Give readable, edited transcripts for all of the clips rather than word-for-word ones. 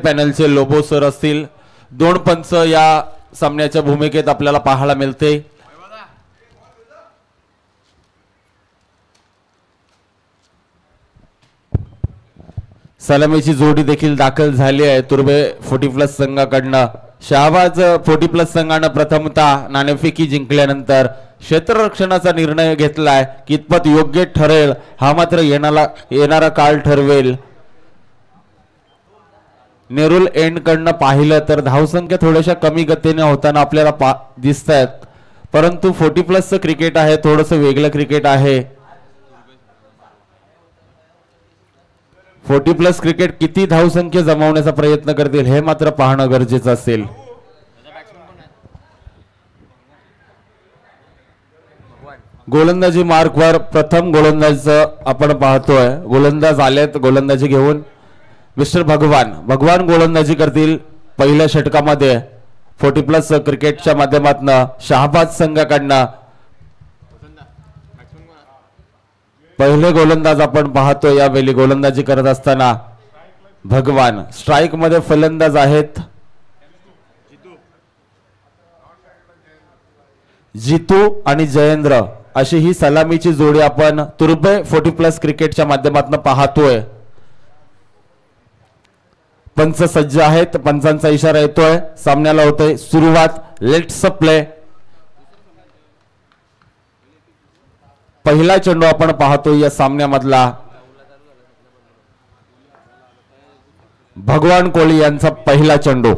पॅनलचे लोबो सर असतील. दोन पंच या सामन्याच्या भूमिकेत आपल्याला पाहायला मिळते. सलामीची जोडी देखील दाखल झाली आहे तुर्बे 40+ संघाकडनं. शहाबाज 40+ संघानं प्रथमतः नाणेफेकी जिंकल्यानंतर क्षेत्ररक्षणाचा निर्णय घेतलाय. कितपत योग्य ठरेल हा मात्र येणारा काळ ठरवेल. नेरुल एंड कडनं पाहिलं तर धावसंख्या थोड्याशा कमी गतीने होताना आपल्याला दिसत आहेत, परंतु 40+ क्रिकेट आहे, थोडस वेगळं क्रिकेट आहे. 40+ क्रिकेट किती धावसंख्या जमवण्याचा प्रयत्न करतील हे मात्र पाहणं गरजेचं असेल. गोलंदाजी मार्कवर प्रथम गोलंदाज आपण पाहतोय. गोलंदाज आलेत गोलंदाजी घेऊन. मिस्टर भगवान गोलंदाजी करतील पहिल्या षटकामध्ये 40+ क्रिकेटच्या माध्यमातून शहाबाज संघाकडनं. पहिले गोलंदाज आपण पाहतो यावेळी गोलंदाजी करत असताना भगवान. स्ट्राइक मध्ये फलंदाज आहेत जितू आणि जयेंद्र. अशी ही सलामीची जोडी आपण तुर्बे 40+ क्रिकेटच्या माध्यमातून पाहतोय. पंच सज्ज आहेत. पंचांचा इशारा येतोय. सामन्याला होतोय सुरुवात. Let's play. पहिला चेंडू आपण पाहतो या सामन्यामधला. भगवान कोहली यांचा पहिला चेंडू.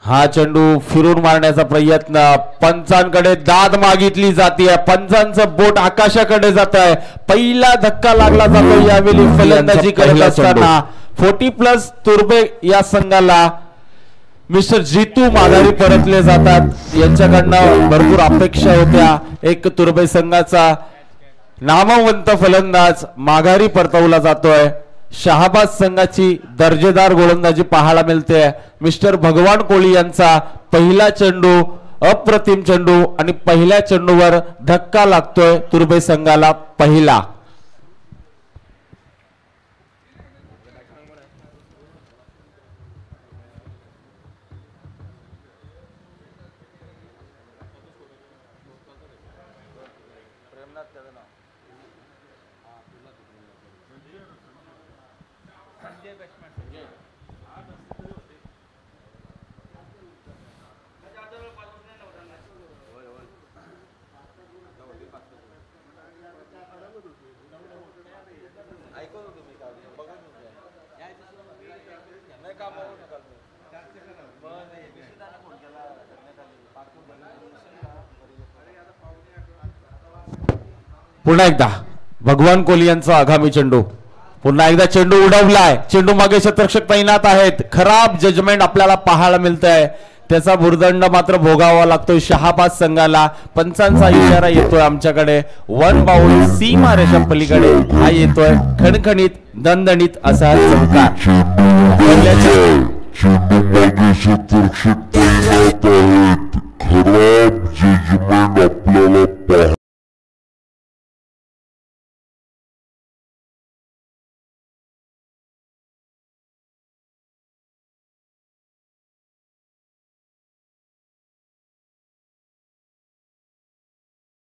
हा चेंडू फिरून मारण्याचा प्रयत्न. पंचांकडे दाद मागितली जाते. पंचांचं बोट आकाशाकडे जात आहे. पहिला धक्का लागला जातो यावेळी फलंदाजी करत असताना 40+ तुर्बे या संघाला मिस्टर जितू माघारी परतले जातात. यांच्याकडनं भरपूर अपेक्षा होत्या. एक तुर्बे संघाचा नामवंत फलंदाज माघारी परतवला जातोय. शहाबाज संघाची दर्जेदार गोलंदाजी पाहायला मिळते. मिस्टर भगवान कोहली यांचा पहिला चेंडू अप्रतिम चेंडू आणि पहिल्या चेंडूवर धक्का लागतोय तुर्बे संघाला पहिला. पुन्हा एकदा भगवान कोहली यांचा आगामी चेंडू. पुन्हा एकदा चेंडू उडवलाय. चेंडू मागे क्षेत्ररक्षक तैनात आहेत. खराब जजमेंट आपल्याला पाहायला मिळत आहे. त्याचा भुर्दंड मात्र भोगावा लागतोय शहाबाज संघाला. पंचांचा इशारा येतोय आमच्याकडे. 1 बाउल सीमा रेषा पलीकडे हा येतोय. खणखणीत दणदणीत असा चमकार.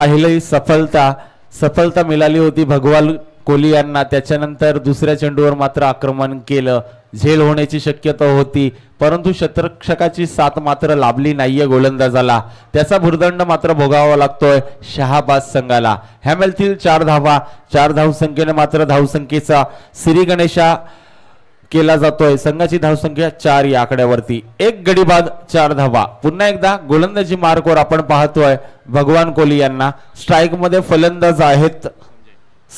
पहिली सफलता मिळाली होती भगवान कोहली यांना. त्याच्यानंतर दुसऱ्या चेंडूवर मात्र आक्रमण केलं. झेल होण्याची शक्यता होती, परंतु क्षेत्ररक्षकाची साथ मात्र लाभली नाहीये गोलंदाजाला. त्याचा भुर्दंड मात्र भोगावा लागतोय शहाबाज संघाला. हॅमेलतील 4 धावा. 4 धावसंख्येने मात्र धावसंख्येचा श्री गणेशा केला जातोय. संघाची धावसंख्या 4 या आकड्यावरती. 1 गडी बाद 4 धावा. पुन्हा एकदा गोलंदाजी मार्कवर आपण पाहतोय भगवान कोहली यांना. स्ट्राइक मध्ये फलंदाज आहेत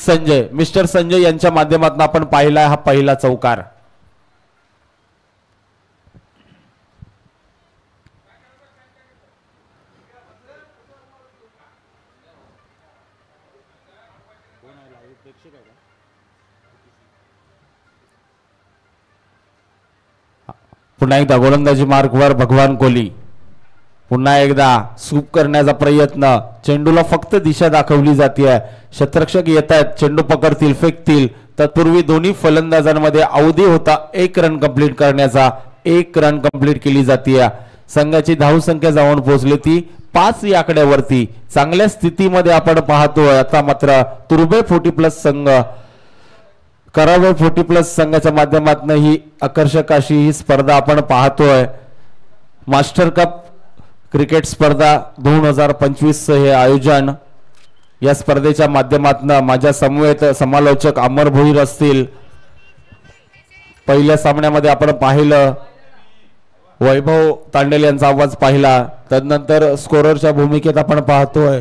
संजय. मिस्टर संजय यांच्या माध्यमातून आपण पाहिलाय हा पहिला चौकार. पुन्हा एकदा गोलंदाजी मार्कवर भगवान कोहली. पुन्हा एकदा स्कूप करण्याचा प्रयत्न, चेंडूला फक्त दिशा दाखवली जाते. क्षेत्ररक्षक येत आहेत, चेंडू पकडतील, फेकतील. तत्पूर्वी दोन्ही फलंदाजांमध्ये अवधी होता 1 रन कंप्लीट करण्याचा. 1 रन कंप्लीट केली जाते. संघाची धावसंख्या जाऊन पोहोचली ती 5 या आकड्यावरती. चांगल्या स्थितीमध्ये आपण पाहतोय. आता मात्र तुर्बे 40+ संघ, करावे 40+ संघाच्या माध्यमातून ही आकर्षक अशी ही स्पर्धा आपण पाहतोय. मास्टर कप क्रिकेट स्पर्धा 2025 हे आयोजन. या स्पर्धेच्या माध्यमातून माझ्या समवेत समालोचक अमर भोईर असतील. पहिल्या सामन्यामध्ये आपण पाहिलं वैभव तांडेल यांचा आवाज पाहिला. त्यानंतर स्कोररच्या भूमिकेत आपण पाहतोय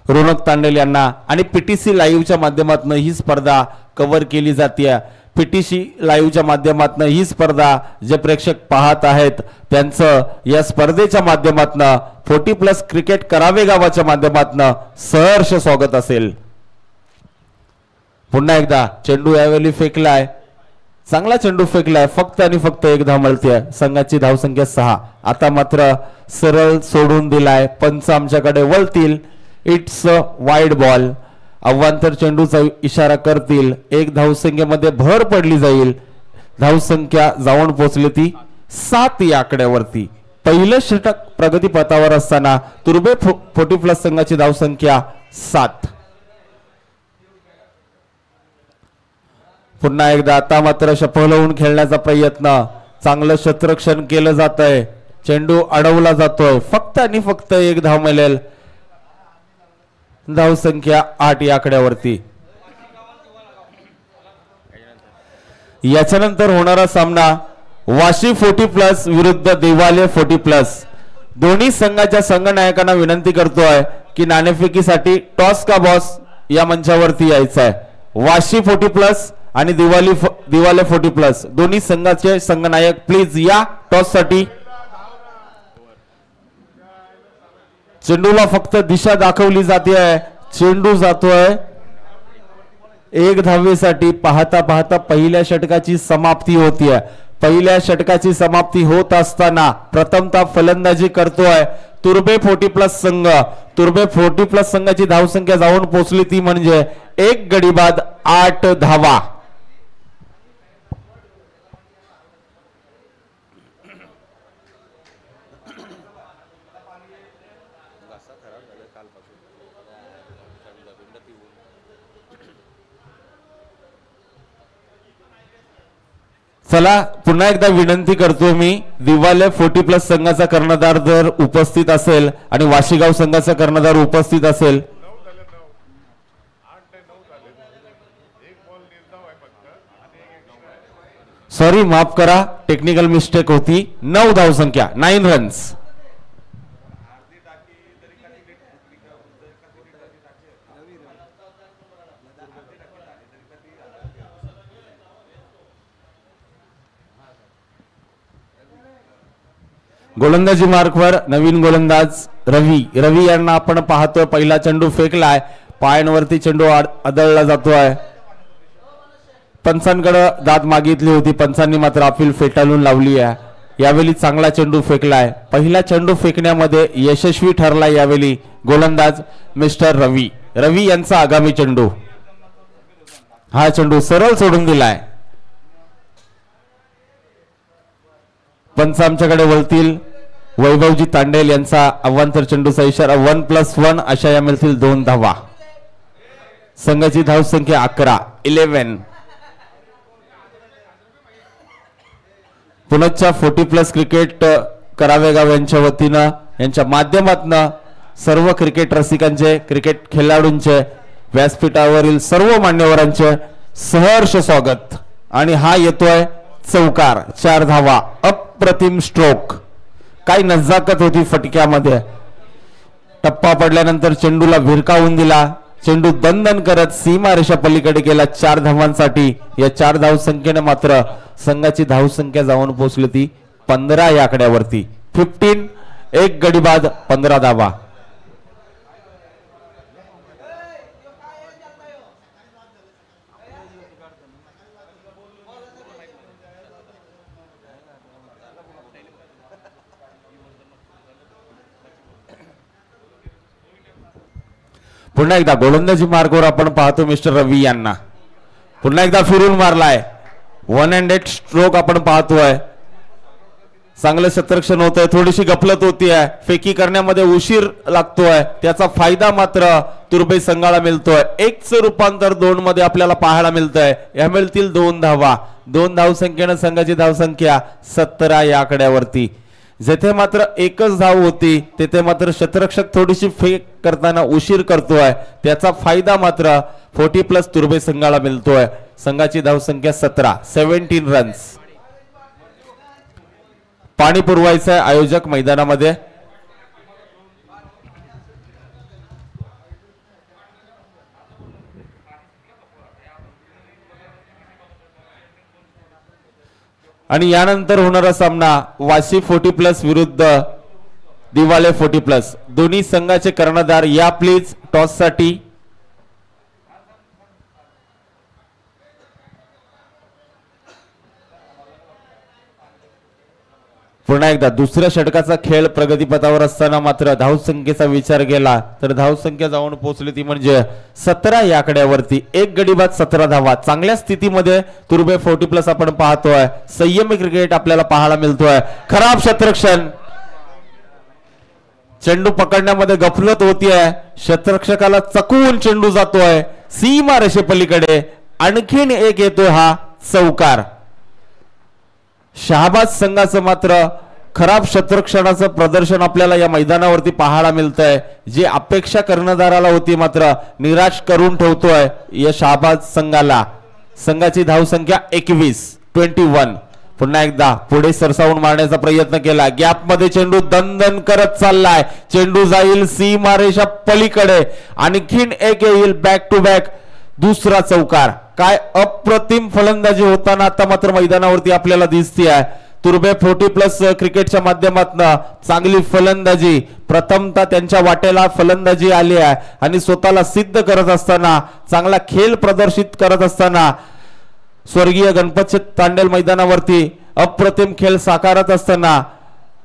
रोनक तांडेल यांना. आणि पीटीसी लाईव्हच्या माध्यमातून ही स्पर्धा कव्हर केली जाते. पीटीसी लाईव्हच्या माध्यमातून ही स्पर्धा जे प्रेक्षक पाहत आहेत त्यांचं या स्पर्धेच्या माध्यमातून 40+ क्रिकेट करावे गावाच्या माध्यमातून सहर्ष स्वागत असेल. पुन्हा एकदा चेंडू यावेळी फेकलाय, चांगला चेंडू फेकलाय. फक्त आणि फक्त 1 धाव मिळते. संघाची धावसंख्या 6. आता मात्र सरळ सोडून दिलाय. पंच आमच्याकडे वळतील. It's a wide ball. अवांतर चेंडूचा इशारा करतील. 1 धावसंख्येमध्ये भर पडली जाईल. धावसंख्या जाऊन पोहोचली ती 7 या आकड्यावरती. पहिलं षटक प्रगतीपथावर असताना तुर्बे 40+ संघाची धावसंख्या 7. पुन्हा एकदा आता मात्र सफल होऊन खेळण्याचा प्रयत्न. चांगलं क्षेत्ररक्षण केलं जात आहे. चेंडू अडवला जातोय. फक्त आणि फक्त 1 धाव मिळेल. धावसंख्या 8 या आकड्यावरती. याच्यानंतर होणारा सामना वाशी 40+ विरुद्ध दिवाले 40+. दोन्ही संघाच्या संघनायकांना विनंती करतोय की नाणेफेकीसाठी टॉस का बॉस या मंचावरती यायचं आहे. वाशी 40+ आणि दिवाले 40+ दोन्ही संघाचे संघनायक प्लीज या टॉस साठी. चेंडूला फक्त दिशा दाखवली जाते. चेंडू जातोय 1 धावेसाठी. पाहता पाहता पहिल्या षटकाची समाप्ती होतीये. पहिल्या षटकाची समाप्ती होत असताना प्रथमतः फलंदाजी करतोय तुर्बे 40+ संघ. तुर्बे 40+ संघाची धावसंख्या जाऊन पोहोचली ती म्हणजे 1 गडी बाद 8 धावा. चला पुन्हा एकदा विनंती करतो मी, दिवाले 40+ संघाचा कर्णधार जर उपस्थित असेल आणि वाशीगाव संघाचा कर्णधार उपस्थित असेल. सॉरी माफ करा, टेक्निकल मिस्टेक होती. 9 धावसंख्या, 9 रन्स. गोलंदाजी मार्कवर नवीन गोलंदाज रवी यांना आपण पाहतोय. पहिला चेंडू फेकलाय, पायांवरती चेंडू आदळला जातोय. पंचांकडे दाद मागितली होती, पंचांनी मात्र अपील फेटाळून लावली आहे. यावेळी चांगला चेंडू फेकलाय. पहिला चेंडू फेकण्यामध्ये यशस्वी ठरला यावेळी गोलंदाज मिस्टर रवी यांचा आगामी चेंडू. हा चेंडू सरळ सोडून दिलाय. पंच आमच्याकडे वळतील. वैभवजी तांडेल यांचा अवांतर चेंडूचा इशारा. 1+1 अशा या मिळतील 2 धावा. संघाची धावसंख्या 11. पुण्याच्या 40+ क्रिकेट करावेगाव यांच्या वतीनं यांच्या माध्यमातून सर्व क्रिकेट रसिकांचे, क्रिकेट खेळाडूंचे, व्यासपीठावरील सर्व मान्यवरांचे सहर्ष स्वागत. आणि हा येतोय चौकार. 4 धावा. अप्रतिम स्ट्रोक. काय नजाकत होती फटक्यामध्ये. टप्पा पडल्यानंतर चेंडूला भिरकावून दिला. चेंडू दणदण करत सीमारेषा पलीकडे गेला 4 धावांसाठी. या 4 धावसंख्येने मात्र संघाची धावसंख्या जाऊन पोहोचली ती 15 या आकड्यावरती. 15, 1 गडी बाद 15 धावा. पुन्हा एकदा गोलंदाजी मार्गावर आपण पाहतो मिस्टर रवी यांना. पुन्हा एकदा फिरून मारलाय. 1-8 स्ट्रोक आपण पाहतोय. चांगलं क्षेत्ररक्षण होतंय. थोडीशी गफलत होतीये. फेकी करण्यामध्ये उशीर लागतोय. त्याचा फायदा मात्र तुर्भे संघाला मिळतोय. 1चं रूपांतर 2 मध्ये आपल्याला पाहायला मिळतंय. या मिळतील 2 धावा. 2 धावसंख्येनं संघाची धावसंख्या 17 या आकड्यावरती. जेथे मात्र एकच धाव होती तेथे मात्र क्षेत्ररक्षक थोडीशी फेक करताना उशीर करतोय. त्याचा फायदा मात्र 40+ तुर्भे संघाला मिळतोय. संघाची धावसंख्या 17 रन्स. पाणी पुरवायचं आहे आयोजक मैदानामध्ये. आणि यानंतर होणारा सामना वाशी 40+ विरुद्ध दिवाळे 40+. दोन्ही संघाचे कर्णधार या प्लीज टॉस साठी. पुन्हा एकदा दुसऱ्या षटकाचा खेळ प्रगतीपथावर असताना मात्र धावसंख्येचा विचार केला तर धावसंख्या जाऊन पोहोचली ती म्हणजे 17 या आकड्यावरती. 1 गडी बाद 17 धावा. चांगल्या स्थितीमध्ये तुर्भे 40+ आपण पाहतोय. संयमी क्रिकेट आपल्याला पाहायला मिळतोय. खराब क्षेत्ररक्षण. चेंडू पकडण्यामध्ये गफलत होतीये. क्षेत्ररक्षकाला चकवून चेंडू जातोय सीमा रेषेपलीकडे. आणखीन एक येतोय हा चौकार. शहाबाज संघाचं मात्र खराब क्षेत्ररक्षणाचं प्रदर्शन आपल्याला या मैदानावरती पाहायला मिळतंय. जी अपेक्षा कर्णधाराला होती मात्र निराश करून ठेवतोय या शहाबाज संघाला. संघाची धावसंख्या 21. पुन्हा एकदा पुढे सरसावून मारण्याचा प्रयत्न केला. गॅप मध्ये चेंडू दणदण करत चाललाय. चेंडू जाईल सीमारेषा पलीकडे. आणखीन एक येईल बॅक टू बॅक. दुसरा चौकार. काय अप्रतिम फलंदाजी होताना आता मात्र मैदानावरती आपल्याला दिसते. तुर्भे 40+ क्रिकेटच्या माध्यमातून चांगली फलंदाजी. प्रथमतः त्यांच्या वाटेला फलंदाजी आली आहे आणि स्वतःला सिद्ध करत असताना चांगला खेळ प्रदर्शित करत असताना स्वर्गीय गणपत तांडेल मैदानावरती अप्रतिम खेळ साकारत असताना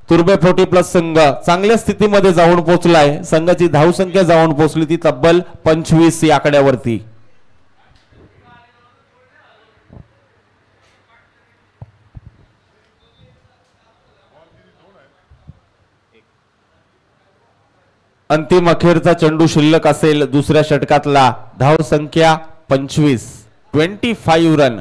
तुर्भे 40+ संघ चांगल्या स्थितीमध्ये जाऊन पोहोचलाय. संघाची धावसंख्या जाऊन पोहोचली ती तब्बल 25 या आकड्यावरती. अंतिम अखेरचा चेंडू शिल्लक असेल दुसऱ्या षटकातला. धावसंख्या 25 रन.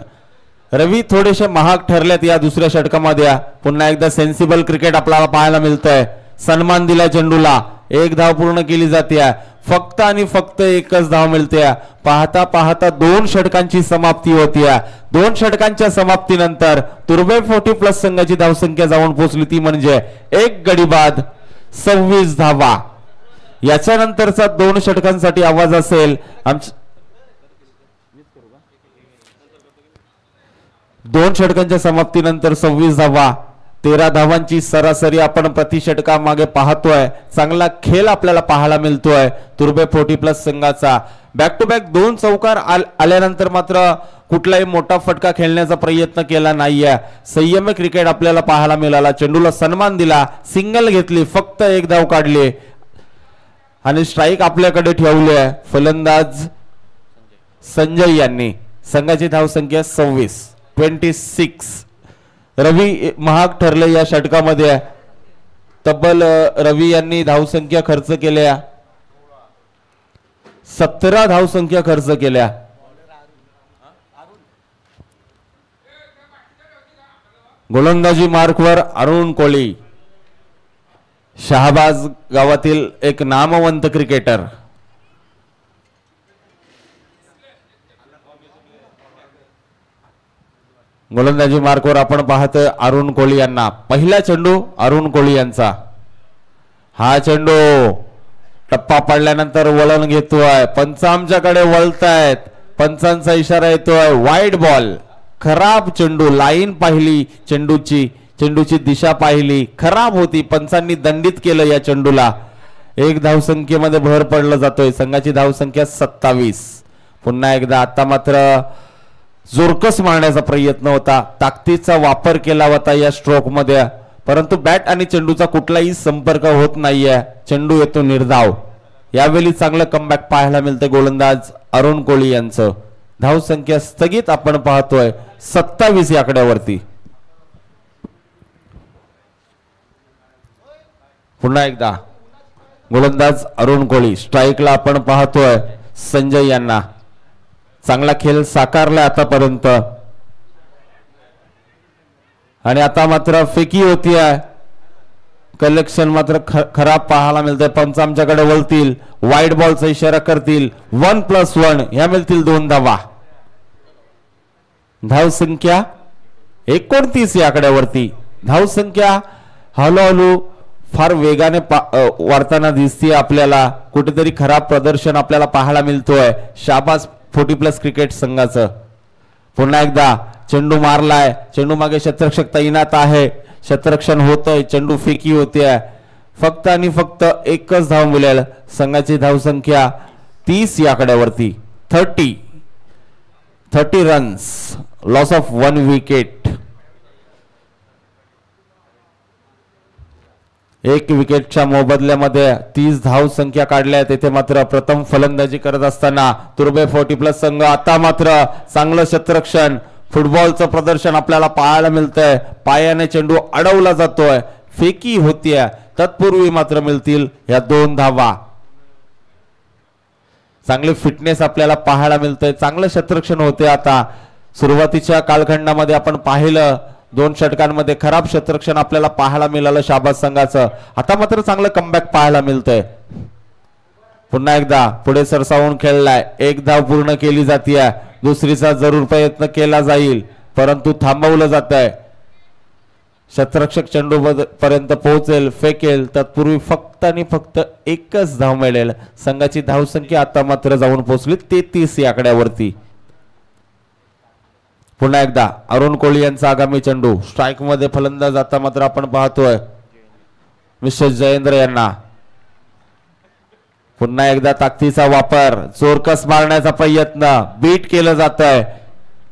रवी थोडेसे महाग ठरलेत या दुसऱ्या षटकामध्ये. पुन्हा एकदा सेन्सिबल क्रिकेट आपल्याला पाहायला मिळतंय. सन्मान दिला चेंडूला. 1 धाव पूर्ण केली जाते. फक्त आणि फक्त 1च धाव मिळते. पाहता पाहता 2 षटकांची समाप्ती होती. 2 षटकांच्या समाप्तीनंतर तुर्भे 40+ संघाची धावसंख्या जाऊन पोहोचली ती म्हणजे 1 गडी बाद 26 धावा. याच्यानंतरचा 2 षटकांसाठी आवाज असेल. 2 षटकांच्या समाप्तीनंतर 26 धावा. 13 धावांची सरासरी आपण प्रति षटकामागे पाहतोय. चांगला खेळ आपल्याला पाहायला मिळतोय तुर्भे 40+ संघाचा. बॅक टू बॅक 2 चौकार आल्यानंतर मात्र कुठलाही मोठा फटका खेळण्याचा प्रयत्न केला नाहीये. संयमी क्रिकेट आपल्याला पाहायला मिळाला. चेंडूला सन्मान दिला. सिंगल घेतली. फक्त 1 धाव काढली आणि स्ट्राईक आपल्याकडे ठेवली आहे फलंदाज संजय यांनी. संघाची धावसंख्या 26. रवी महाग ठरले या षटकामध्ये. तब्बल रवी यांनी धावसंख्या खर्च केल्या 17 धावसंख्या खर्च केल्या. गोलंदाजी मार्कवर अरुण कोळी. शहाबाज गावातील एक नामवंत क्रिकेटर. गोलंदाजी मार्कवर आपण पाहतोय अरुण कोळी यांना. पहिला चेंडू अरुण कोळी यांचा. हा चेंडू टप्पा पडल्यानंतर वळण घेतोय. पंच आमच्याकडे वळतायत. पंचांचा इशारा येतोय वाईड बॉल. खराब चेंडू. लाईन पाहिली चेंडूची दिशा पाहिली. खराब होती. पंचांनी दंडित केलं या चेंडूला. 1 धावसंख्येमध्ये भर पडला जातोय. संघाची धावसंख्या 27. पुन्हा एकदा आता मात्र जोरकस मारण्याचा प्रयत्न होता. ताकदीचा वापर केला होता या स्ट्रोक मध्ये. परंतु बॅट आणि चेंडूचा कुठलाही संपर्क होत नाहीये. चेंडू येतो निर्धाव. यावेळी चांगलं कमबॅक पाहायला मिळते गोलंदाज अरुण कोळी यांचं. धावसंख्या स्थगित आपण पाहतोय 27 या आकड्यावरती. पुन्हा एकदा गोलंदाज अरुण कोळी. स्ट्राईकला आपण पाहतोय संजय यांना. चांगला खेळ साकारलाय आतापर्यंत आणि आता मात्र फेकी होती आहे. कलेक्शन मात्र खराब पाहायला मिळतंय. पंच आमच्याकडे वळतील, वाईट बॉलचा इशारा करतील. 1+1 ह्या मिळतील 2 धावा. धावसंख्या 29 या आकड्यावरती. धावसंख्या हळूहळू फार वेगाने वाढताना दिसते आपल्याला. कुठेतरी खराब प्रदर्शन आपल्याला पाहायला मिळतोय शाबास 40+ क्रिकेट संघाचं. पुन्हा एकदा चेंडू मारलाय. चेंडू मागे क्षेत्ररक्षक तैनात आहे. क्षेत्ररक्षण होतंय. चेंडू फेकी होते. फक्त आणि फक्त एकच धाव मिळेल. संघाची धावसंख्या 30 या आकड्यावरती. 30 रन्स. Loss of 1 wicket. 1 विकेटच्या मोबदल्यामध्ये 30 धाव संख्या काढल्या. तेथे मात्र प्रथम फलंदाजी करत असताना तुर्बे 40+ संघ. आता मात्र चांगलं क्षेत्ररक्षण फुटबॉलचं प्रदर्शन आपल्याला पाहायला मिळतंय. पायाने चेंडू अडवला जातोय. फेकी होतीये. तत्पूर्वी मात्र मिळतील या 2 धावा. चांगले फिटनेस आपल्याला पाहायला मिळतंय. चांगलं क्षेत्ररक्षण होते. आता सुरुवातीच्या कालखंडामध्ये आपण पाहिलं 2 षटकांमध्ये खराब क्षेत्ररक्षण आपल्याला पाहायला मिळालं शाबास संघाचं. आता मात्र चांगलं कमबॅक पाहायला मिळतंय. पुन्हा एकदा पुढे सरसावून खेळलाय. 1 धाव पूर्ण केली जाते. दुसरीचा जरूर प्रयत्न केला जाईल परंतु थांबवलं जात आहे. क्षेत्ररक्षक चेंडू पर्यंत पोहोचेल, फेकेल. तत्पूर्वी फक्त आणि फक्त एकच धाव मिळेल. संघाची धावसंख्या आता मात्र जाऊन पोहोचली 33 या आकड्यावरती. पुन्हा एकदा अरुण कोळी यांचा आगामी चेंडू. स्ट्राईक मध्ये फलंदाज आता मात्र आपण पाहतोय मिस्टर जयेंद्र यांना. पुन्हा एकदा ताकदीचा वापर. चोरकस मारण्याचा प्रयत्न. बीट केलं जात आहे.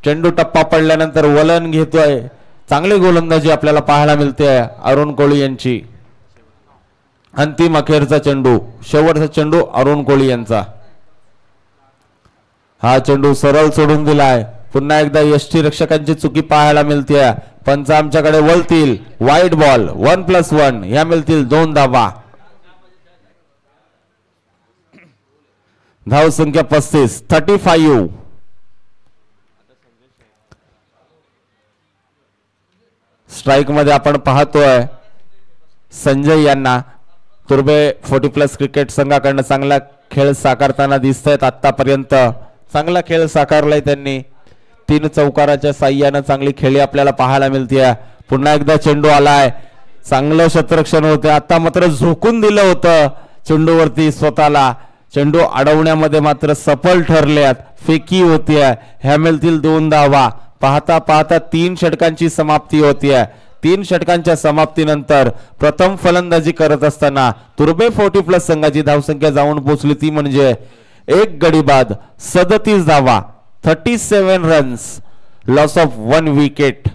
चेंडू टप्पा पडल्यानंतर वलन घेतोय. चांगली गोलंदाजी आपल्याला पाहायला मिळते अरुण कोळी यांची. अंतिम अखेरचा चेंडू. शेवटचा चेंडू अरुण कोळी यांचा. हा चेंडू सरळ सोडून दिलाय. पुन्हा एकदा यष्टी रक्षकांची चुकी पाहायला मिळते. पंच आमच्याकडे वळतील. वाईट बॉल. 1+1 ह्या मिळतील 2 धावा. धाव संख्या 35. स्ट्राईक मध्ये आपण पाहतोय संजय यांना. तुर्बे 40+ क्रिकेट संघाकडनं चांगला खेळ साकारताना दिसत आहेत. आतापर्यंत चांगला खेळ साकारलाय त्यांनी. 3 चौकाराच्या साह्यानं चांगली खेळी आपल्याला पाहायला मिळते. पुन्हा एकदा चेंडू आलाय. चांगलं क्षेत्ररक्षण होते. आता मात्र झोकून दिलं होतं चेंडूवरती स्वतःला. चेंडू अडवण्यामध्ये मात्र सफल ठरल्यात. फेकी होतीये. ह्या मिळतील 2 धावा. पाहता पाहता 3 षटकांची समाप्ती होतीये. 3 षटकांच्या समाप्तीनंतर प्रथम फलंदाजी करत असताना तुर्बे 40+ संघाची धावसंख्या जाऊन पोहोचली ती म्हणजे 1 गडी बाद 37 धावा. 37 रन्स. Loss of 1 wicket.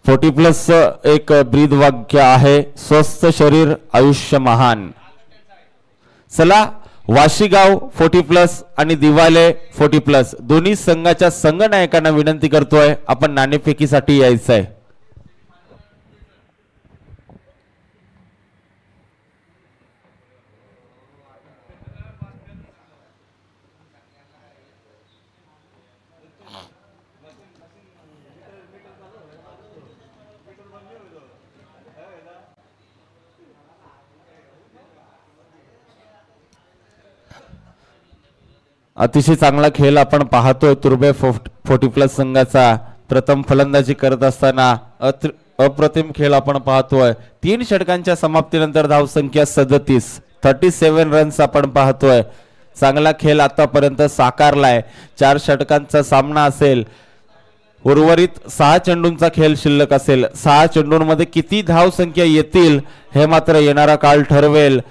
$40+ एक ब्रीद वाक्य आहे. स्वस्थ शरीर आयुष्य महान. चला वाशीगाव 40+ आणि दिवाले 40+ दोन्ही संघाच्या संघनायकांना विनंती करतोय आपण नाणेफेकीसाठी यायचंय. अतिशय चांगला खेळ आपण पाहतोय. तुर्बे 40+ संघाचा प्रथम फलंदाजी करत असताना अप्रतिम खेळ आपण पाहतोय. 3 षटकांच्या समाप्तीनंतर धावसंख्या 37 रन्स आपण पाहतोय. चांगला खेळ आतापर्यंत साकारलाय. 4 षटकांचा सामना असेल. उर्वरित 6 चेंडूंचा खेळ शिल्लक असेल. 6 चेंडूंमध्ये किती धावसंख्या येतील हे मात्र येणारा काळ ठरवेल.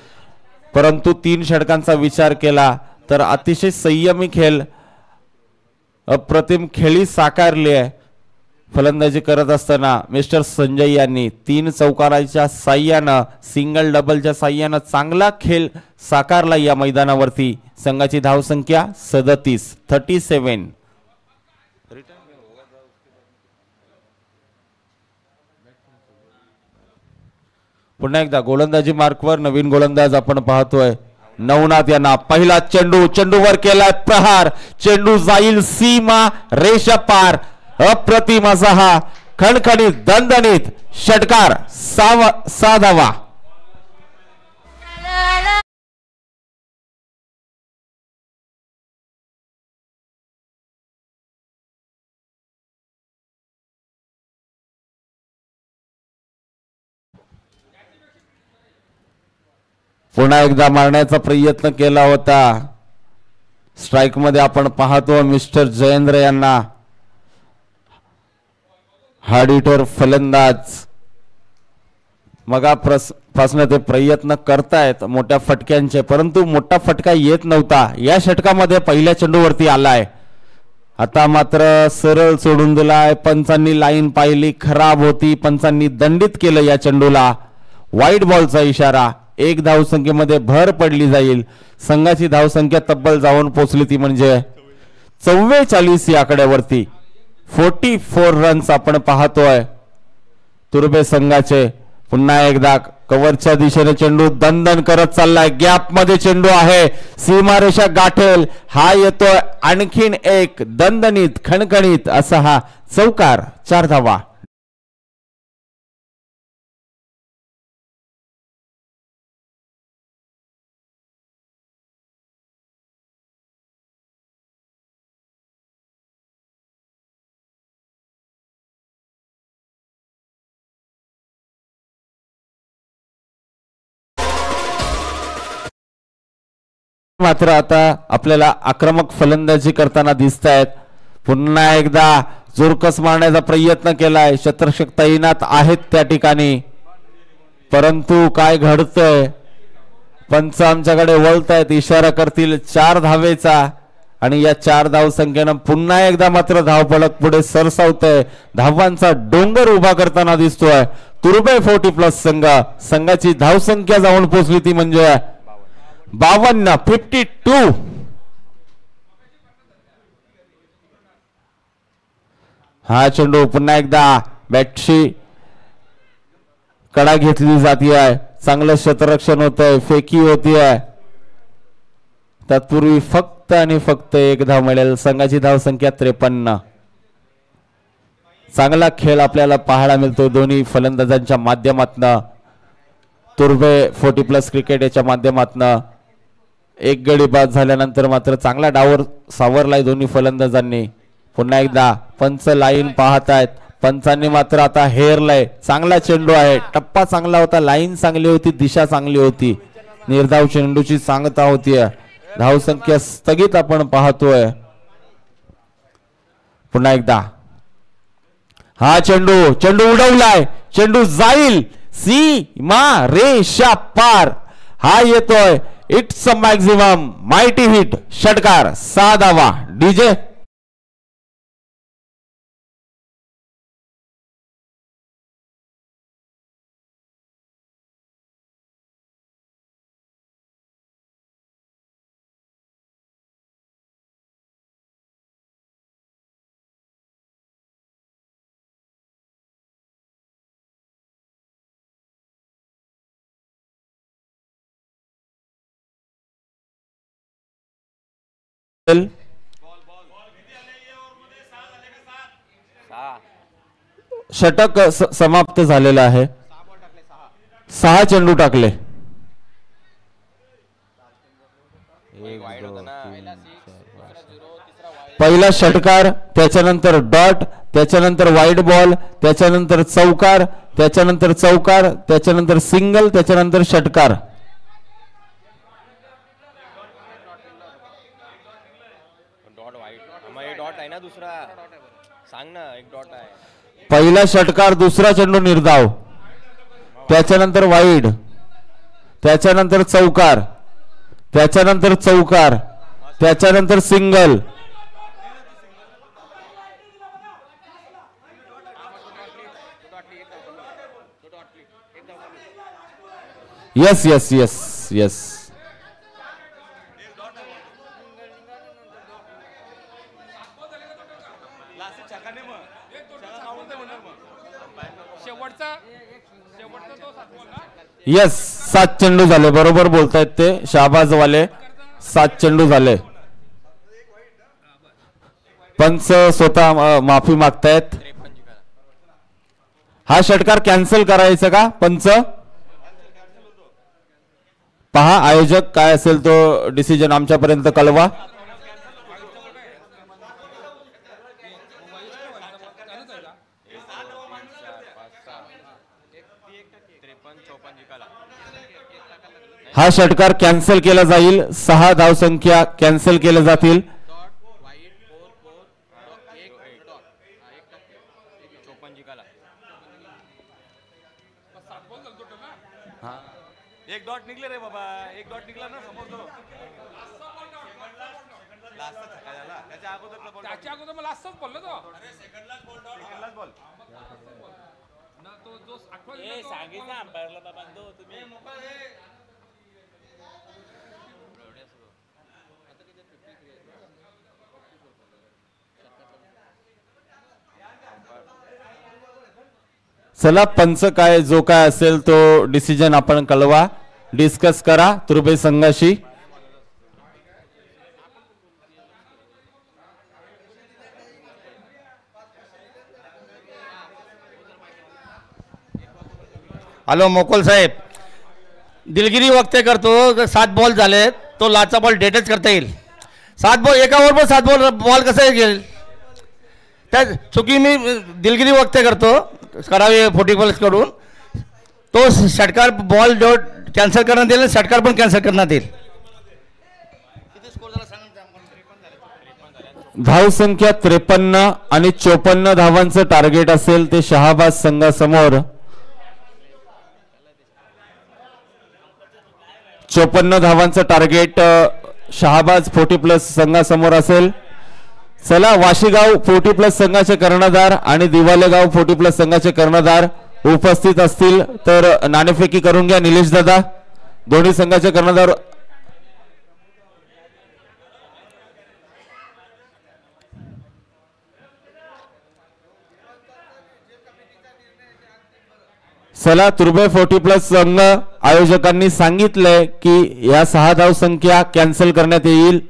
परंतु 3 षटकांचा विचार केला तर अतिशय संयमी खेळ अप्रतिम खेळी साकारली आहे. फलंदाजी करत असताना मिस्टर संजय यांनी 3 चौकाराच्या साह्यानं सिंगल डबलच्या साह्यानं चांगला खेळ साकारला या मैदानावरती. संघाची धावसंख्या 37. पुन्हा एकदा गोलंदाजी मार्कवर नवीन गोलंदाज आपण पाहतोय नवनाथ यांना. पहिला चेंडू, चेंडूवर केलाय प्रहार, चेंडू जाईल सीमा रेषा पार. अप्रतिम असा हा खणखणीत दणदणीत षटकार. 6 धावा. पुन्हा एकदा मारण्याचा प्रयत्न केला होता. स्ट्राइक मध्ये आपण पाहतो मिस्टर जयेंद्र यांना. हार्डिटर फलंदाज मगापासून ते प्रयत्न करतायत मोठ्या फटक्यांचे, परंतु मोठा फटका येत नव्हता. या षटकामध्ये पहिल्या चेंडूवरती आलाय. आता मात्र सरळ सोडून दिलाय. पंचांनी लाईन पाहिली, खराब होती. पंचांनी दंडित केलं या चेंडूला. वाईट बॉलचा इशारा. 1 धावसंख्येमध्ये भर पडली जाईल. संघाची धावसंख्या तब्बल जाऊन पोहोचली ती म्हणजे 44 या आकड्यावरती. 44 रन्स आपण पाहतोय तुर्बे संघाचे. पुन्हा एकदा कव्हरच्या दिशेने चेंडू दणदण करत चाललाय. गॅप मध्ये चेंडू आहे, सीमारेषा गाठेल. हा येतोय आणखीन एक दणदणीत खणखणीत असा हा चौकार. 4 धावा. मात्र आता आपल्याला आक्रमक फलंदाजी करताना दिसत आहेत. पुन्हा एकदा जोरकस मारण्याचा प्रयत्न केलाय. शतरक्षक तैनात आहेत त्या ठिकाणी, परंतु काय घडतंय? पंच आमच्याकडे वळतायत, इशारा करतील 4 धावेचा. आणि या 4 धावसंख्येनं पुन्हा एकदा मात्र धावफलक पुढे सरसावतोय. धावांचा डोंगर उभा करताना दिसतोय तुर्बे 40+ संघ. संघाची धावसंख्या जाऊन पोहोचली ती म्हणजे 52. हा चेंडू पुन्हा एकदा बॅटशी कडा घेतली जाते आहे. चांगलं क्षेत्ररक्षण होतंय, फेकी होतीये. तत्पूर्वी फक्त आणि फक्त 1 धाव मिळेल. संघाची धावसंख्या 53. चांगला खेळ आपल्याला पाहायला मिळतो दोन्ही फलंदाजांच्या माध्यमातून. तुर्बे 40+ क्रिकेट याच्या माध्यमातून 1 गडी बाद झाल्यानंतर मात्र चांगला डावर सावरलाय दोन्ही फलंदाजांनी. पुन्हा एकदा पंच लाईन पाहतायत. पंचांनी मात्र आता हेरलाय. चांगला चेंडू आहे, टप्पा चांगला होता, लाईन चांगली होती, दिशा चांगली होती. निर्धाव चेंडूची सांगता होती. धावसंख्या स्थगित आपण पाहतोय. पुन्हा एकदा हा चेंडू, चेंडू उडवलाय, चेंडू जाईल सीमा रेषा पार. हा येतोय it's a maximum mighty hit. षटकार. 6 धावा. डीजे षटक समाप्त झालेलं आहे. 6 चेंडू टाकले. पहिला षटकार, त्याच्यानंतर डॉट, त्याच्यानंतर वाईड बॉल, त्याच्यानंतर चौकार, त्याच्यानंतर चौकार, त्याच्यानंतर सिंगल, त्याच्यानंतर षटकार. पहिला षटकार, दुसरा चेंडू निर्धाव, त्याच्यानंतर वाईड, त्याच्यानंतर चौकार, त्याच्यानंतर चौकार, त्याच्यानंतर single. Yes yes yes yes. Yes 7 चेंडू झाले. बरोबर बोलतायत ते शाहबाज वाले. 7 चेंडू झाले. पंच स्वतः माफी मागतायत. हा षटकार कॅन्सल करायचा का पंच? पहा आयोजक काय असेल तो डिसिजन आमच्यापर्यंत कळवा. हा षटकार कॅन्सल केला जाईल. 6 धावसंख्या कॅन्सल केल्या जातील. एक डॉट निघले रे बाबा. एक डॉट निघला ना समोर तो. त्याच्या अगोदर मला लास्टच बोललो तो. सेकंडलाच बॉल. तो जो सांगितलं अंपायरला बाबा तो तुम्ही चला पंच काय जो काय असेल तो डिसिजन आपण कळवा. डिस्कस करा तुर्बे संघाशी. हॅलो मोकोल साहेब, दिलगिरी वक्ते करतो. 7 बॉल झाले तो लाचा बॉल डेटच करता येईल. 7 बॉल एका ओव्हरवर 7 बॉल कसं येईल? त्या चुकी मी दिलगिरी वक्ते करतो करावे 40 कडून. तो षटकार बॉल जो कॅन्सल करण्यात येईल, षटकार पण कॅन्सल करण्यात येईल. धाव संख्या 53 आणि 54 धावांचं टार्गेट असेल ते शहाबाज संघासमोर. 54 धावांचं टार्गेट शहाबाज 40+ संघासमोर असेल. चला वाशीगाव 40+ संघाचे कर्णधार आणि दिवालेगाव 40+ संघाचे कर्णधार उपस्थित असतील तर नाणेफेकी करून घ्या. निलेश दादा, दोन्ही संघाचे कर्णधार. चला तुर्बे 40+ संघ आयोजकांनी सांगितलंय की या 6 धाव संख्या कॅन्सल करण्यात येईल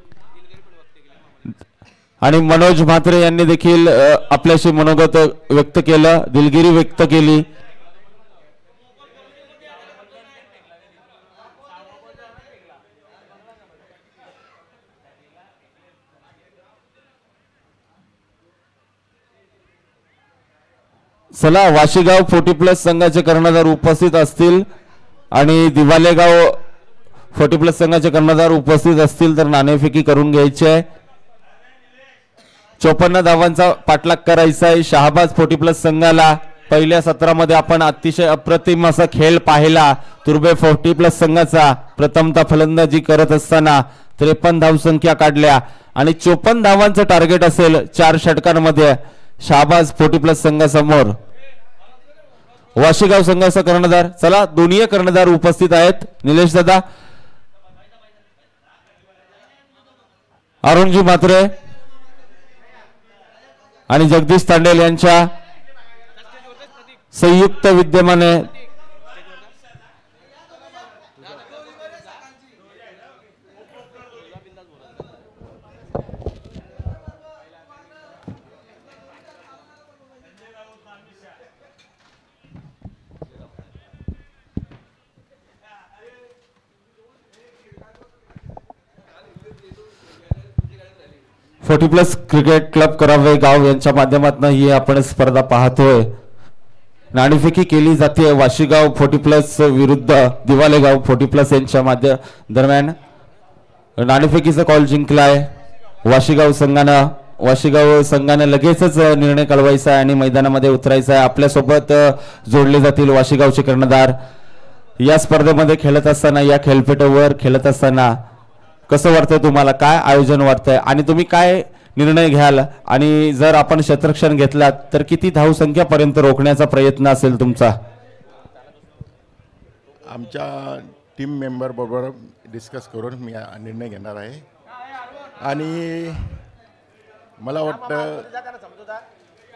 आणि मनोज म्हात्रे यांनी देखील आपल्याशी मनोगत व्यक्त केलं, दिलगिरी व्यक्त केली. चला वाशीगाव 40+ संघाचे कर्णधार उपस्थित असतील आणि दिवालेगाव 40+ संघाचे कर्णधार उपस्थित असतील तर नाणेफेकी करून घ्यायची आहे. 54 धावांचा पाठलाग करायचा आहे शहाबाज 40+ संघाला. पहिल्या सत्रामध्ये आपण अतिशय अप्रतिम असा खेळ पाहिला तुर्बे 40+ संघाचा. प्रथमतः फलंदाजी करत असताना 53 धावसंख्या काढल्या आणि 54 धावांचं टार्गेट असेल 4 षटकांमध्ये शहाबाज 40+ संघासमोर. वाशीगाव संघाचा कर्णधार, चला दोन्ही कर्णधार उपस्थित आहेत. निलेश दादा, अरुणजी म्हात्रे आणि जगदीश तांडेल यांच्या संयुक्त विद्यमाने फोर्टी+ क्रिकेट क्लब करावे गाव यांच्या माध्यमातून ही आपण स्पर्धा पाहतोय. नाणेफेकी केली जाते वाशीगाव 40+ विरुद्ध दिवालेगाव 40+ यांच्या दरम्यान. नाणेफेकीचा कॉल जिंकलाय वाशीगाव संघानं. वाशीगाव संघाने लगेचच निर्णय कळवायचा आहे आणि मैदानामध्ये उतरायचा आहे. आपल्यासोबत जोडले जातील वाशीगावचे कर्णधार. या स्पर्धेमध्ये खेळत असताना, या खेळपट्टीवर खेळत असताना कसं वाटतंय तुम्हाला? काय आयोजन वाटतंय आणि तुम्ही काय निर्णय घ्याल? आणि जर आपण क्षेत्ररक्षण घेतलात तर किती धावसंख्या पर्यंत रोखण्याचा प्रयत्न असेल तुमचा? आमच्या टीम मेंबरबरोबर डिस्कस करून मी निर्णय घेणार आहे. आणि मला वाटतं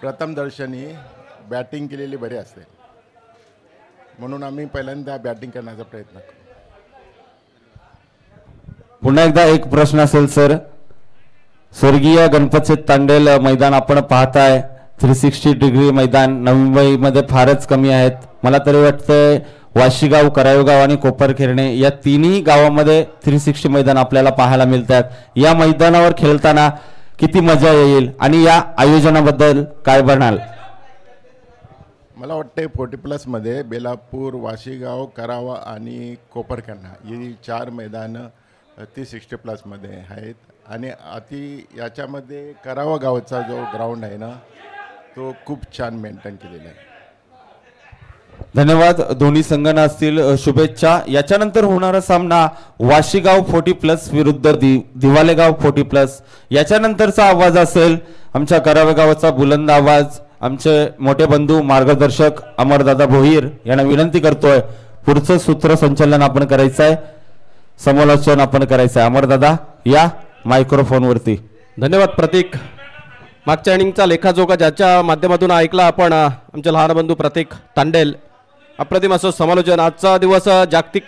प्रथमदर्शनी बॅटिंग केलेली बरी असते, म्हणून आम्ही पहिल्यांदा बॅटिंग करण्याचा प्रयत्न करू. पुन्हा एकदा एक प्रश्न असेल सर. स्वर्गीय गणपतचे तांडेल मैदान आपण पाहताय, 360 डिग्री मैदान नवी मुंबईमध्ये फारच कमी आहेत. मला तरी वाटतंय वाशीगाव, कराळगाव आणि कोपरखैरणे या तिन्ही गावामध्ये 360 मैदान आपल्याला पाहायला मिळतात. या मैदानावर खेळताना किती मजा येईल आणि या आयोजनाबद्दल काय म्हणाल? मला वाटते 40+ बेलापूर, वाशीगाव, करावा आणि कोपरखैरणे ही 4 मैदानं 360+ आहेत. आणि याच्यामध्ये करावा गावचा जो ग्राउंड आहे ना, तो खूप छान मेंटेन केलेला आहे. धन्यवाद. दोन्ही संघांना असतील शुभेच्छा. याच्यानंतर होणारा सामना वाशीगाव 40+ विरुद्ध दिवालेगाव 40+. याच्यानंतरचा आवाज असेल आमच्या करावे गावाचा बुलंद आवाज. आमचे मोठे बंधू मार्गदर्शक अमरदादा भोईर यांना विनंती करतोय, पुढचं सूत्रसंचालन आपण करायचं आहे, समालोचन आपण करायचं आहे. अमरदादा या मायक्रोफोन वरती. धन्यवाद प्रतीक. मागच्या इनिंगचा लेखाजोखा ज्याच्या माध्यमातून ऐकला आपण, आमचे लहान बंधू प्रतीक तांडेल. अप्रतिम असं समालोचन. आजचा दिवस जागतिक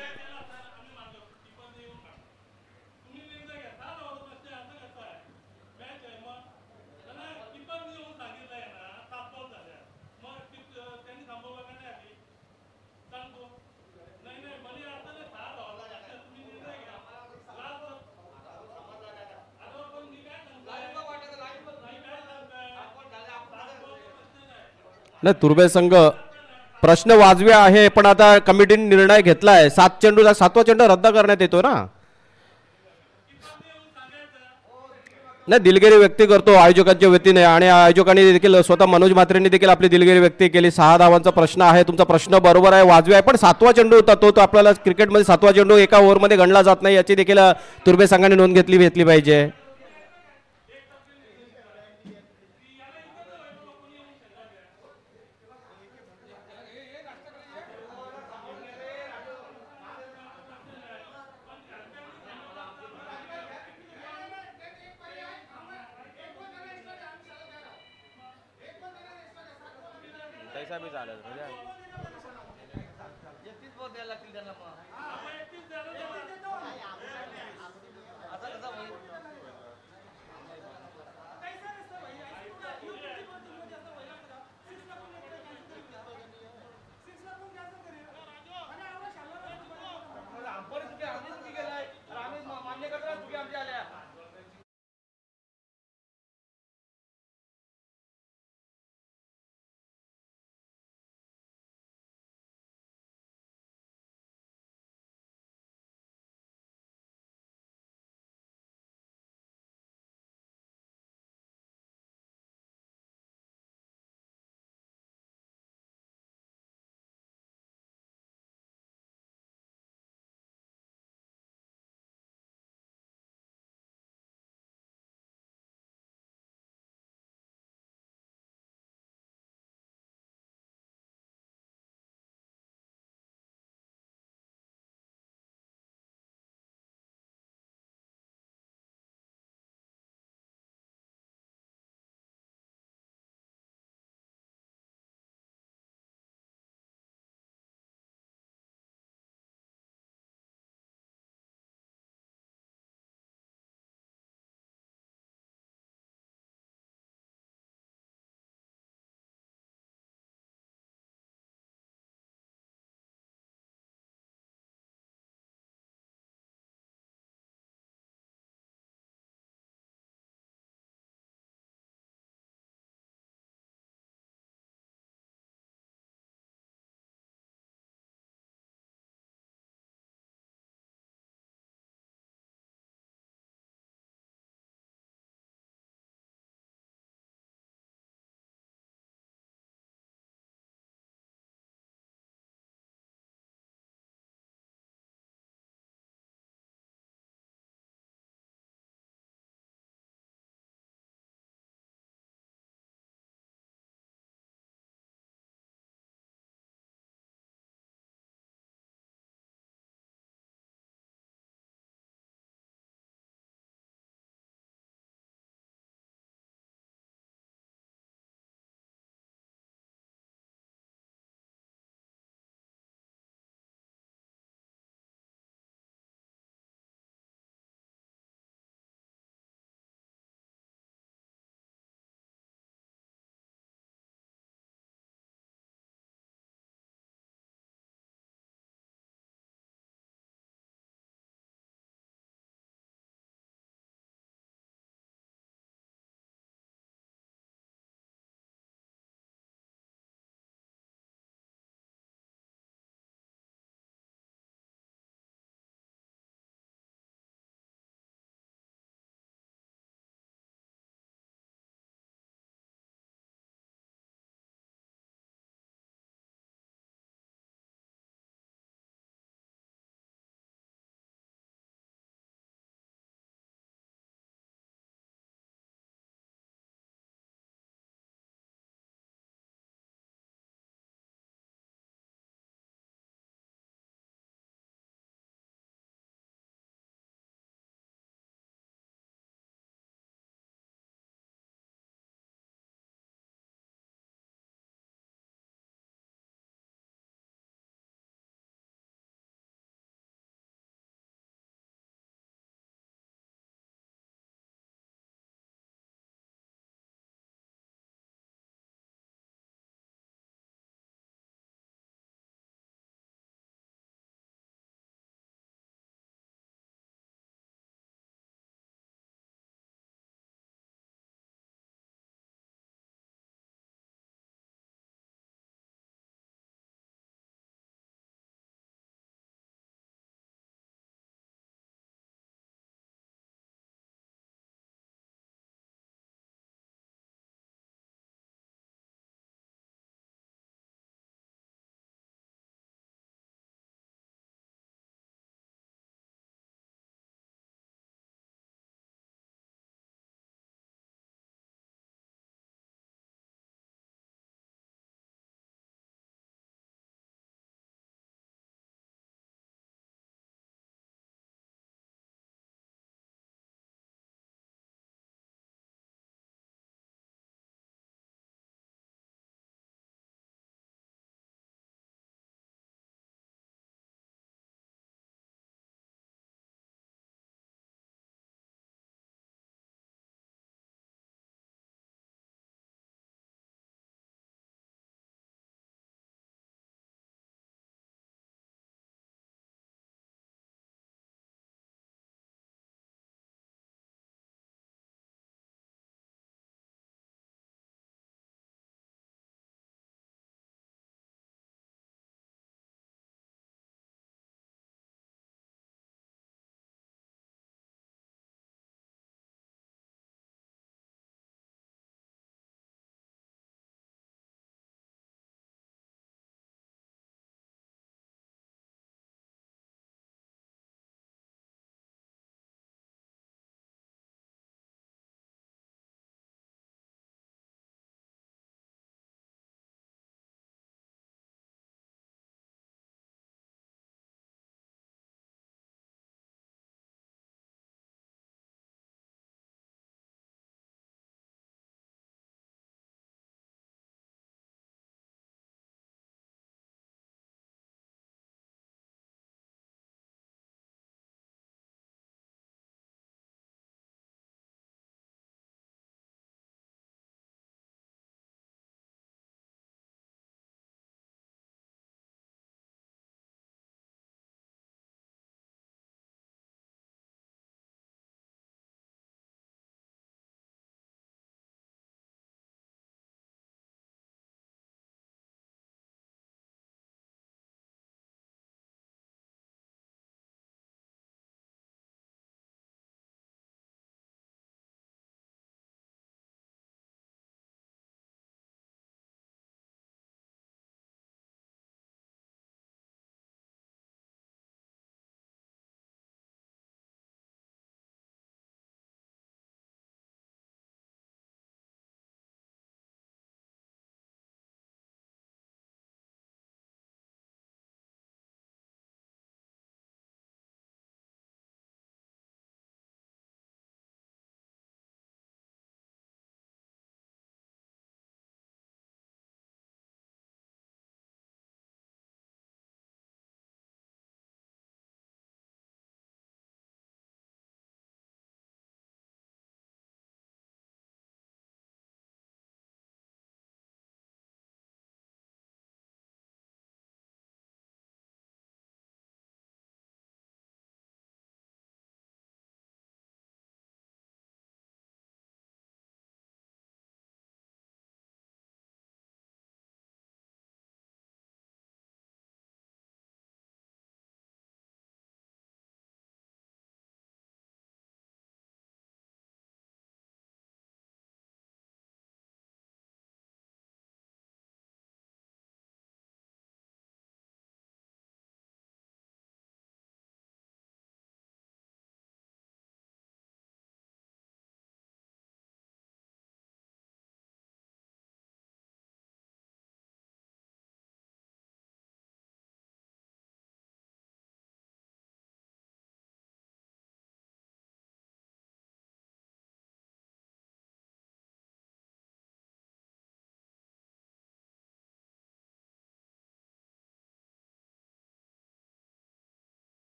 नाही, तुर्बे संघ प्रश्न वाजवे आहे, पण आता कमिटीने निर्णय घेतलाय 7 चेंडूला 7वा चेंडू रद्द करण्यात येतो ना. नाही, दिलगिरी व्यक्त करतो आयोजकांच्या वतीने, आणि आयोजकांनी देखील स्वतः मनोज म्हात्रेंनी देखील आपली दिलगिरी व्यक्त केली. 6 धावांचा प्रश्न आहे. तुमचा प्रश्न बरोबर आहे, वाजवी आहे, पण 7वा चेंडू होता तो आपल्याला क्रिकेटमध्ये 7वा चेंडू एका ओव्हरमध्ये गणला जात नाही, याची देखील तुर्बे संघाने नोंद घेतली पाहिजे.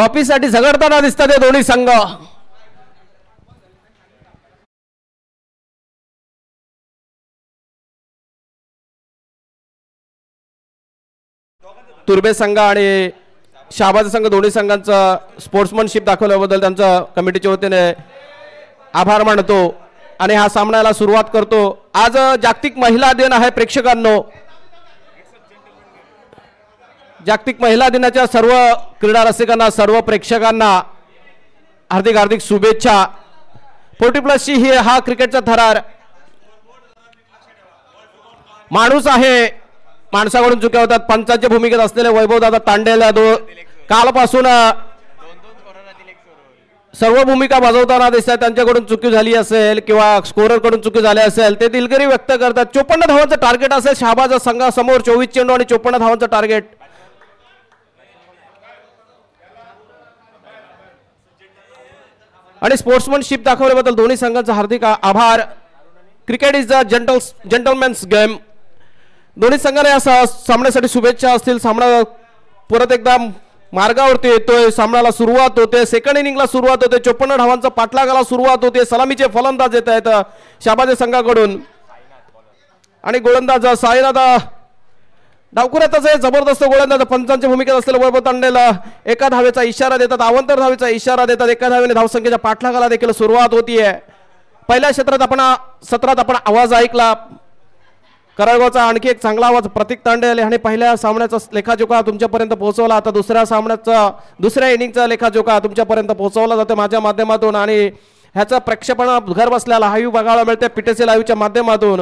ट्रॉफीसाठी झगडताना दिसतात हे दोन्ही संघ. तुर्बे संघ आणि शहाबाज संघ दोन्ही संघांचं स्पोर्ट्समनशिप दाखवल्याबद्दल त्यांचं कमिटीच्या वतीने आभार मानतो आणि हा सामन्याला सुरुवात करतो. आज जागतिक महिला दिन आहे प्रेक्षकांनो. जागतिक महिला दिनाच्या सर्व क्रीडा रसिकांना सर्व प्रेक्षकांना हार्दिक हार्दिक शुभेच्छा. 40+ ही हा क्रिकेटचा थरार माणूस आहे. माणसाकडून चुक्या होतात. पंचांच्या भूमिकेत असलेले वैभव दादा तांडेल कालपासून सर्व भूमिका बजावताना दिसतात. त्यांच्याकडून चुकी झाली असेल किंवा स्कोरर कडून चुकी झाली असेल ते दिलगिरी व्यक्त करतात. 54 धावांचं टार्गेट असेल शहाबाज संघासमोर. 24 चेंडू आणि 54 धावांचं टार्गेट. आणि स्पोर्ट्समनशिप दाखवल्याबद्दल दोन्ही संघांचा हार्दिक आभार. Cricket is a gentleman's game. दोन्ही संघाने या सामन्यासाठी शुभेच्छा असतील. सामना परत एकदा मार्गावरती येतोय. सामन्याला सुरुवात होते. सेकंड इनिंगला सुरुवात होते. 54 धावांचा पाठलागाला सुरुवात होते. सलामीचे फलंदाज येत आहेत शहाबाज संघाकडून आणि गोलंदाज साईनाथ डावखुऱ्याचा जबरदस्त गोलंदाज. पंचांच्या भूमिकेत असलेलं वैभव तांडेला एका धावेचा इशारा देतात. अवांतर धावेचा इशारा देतात. एका धावेने धावसंख्येच्या पाठलागाला देखील सुरुवात होतीये. पहिल्या सत्रात आपण आवाज ऐकला कराडगावचा. आणखी एक चांगला आवाज प्रतीक तांडेल आणि पहिल्या सामन्याचा लेखाजोखा तुमच्यापर्यंत पोहोचवला. आता दुसऱ्या इनिंगचा लेखाजोखा तुमच्यापर्यंत पोहोचवला जातो माझ्या माध्यमातून आणि ह्याचं प्रक्षेपण घर बसल्या लाईव्ह बघायला मिळते पीटीसी लाईव्हच्या माध्यमातून.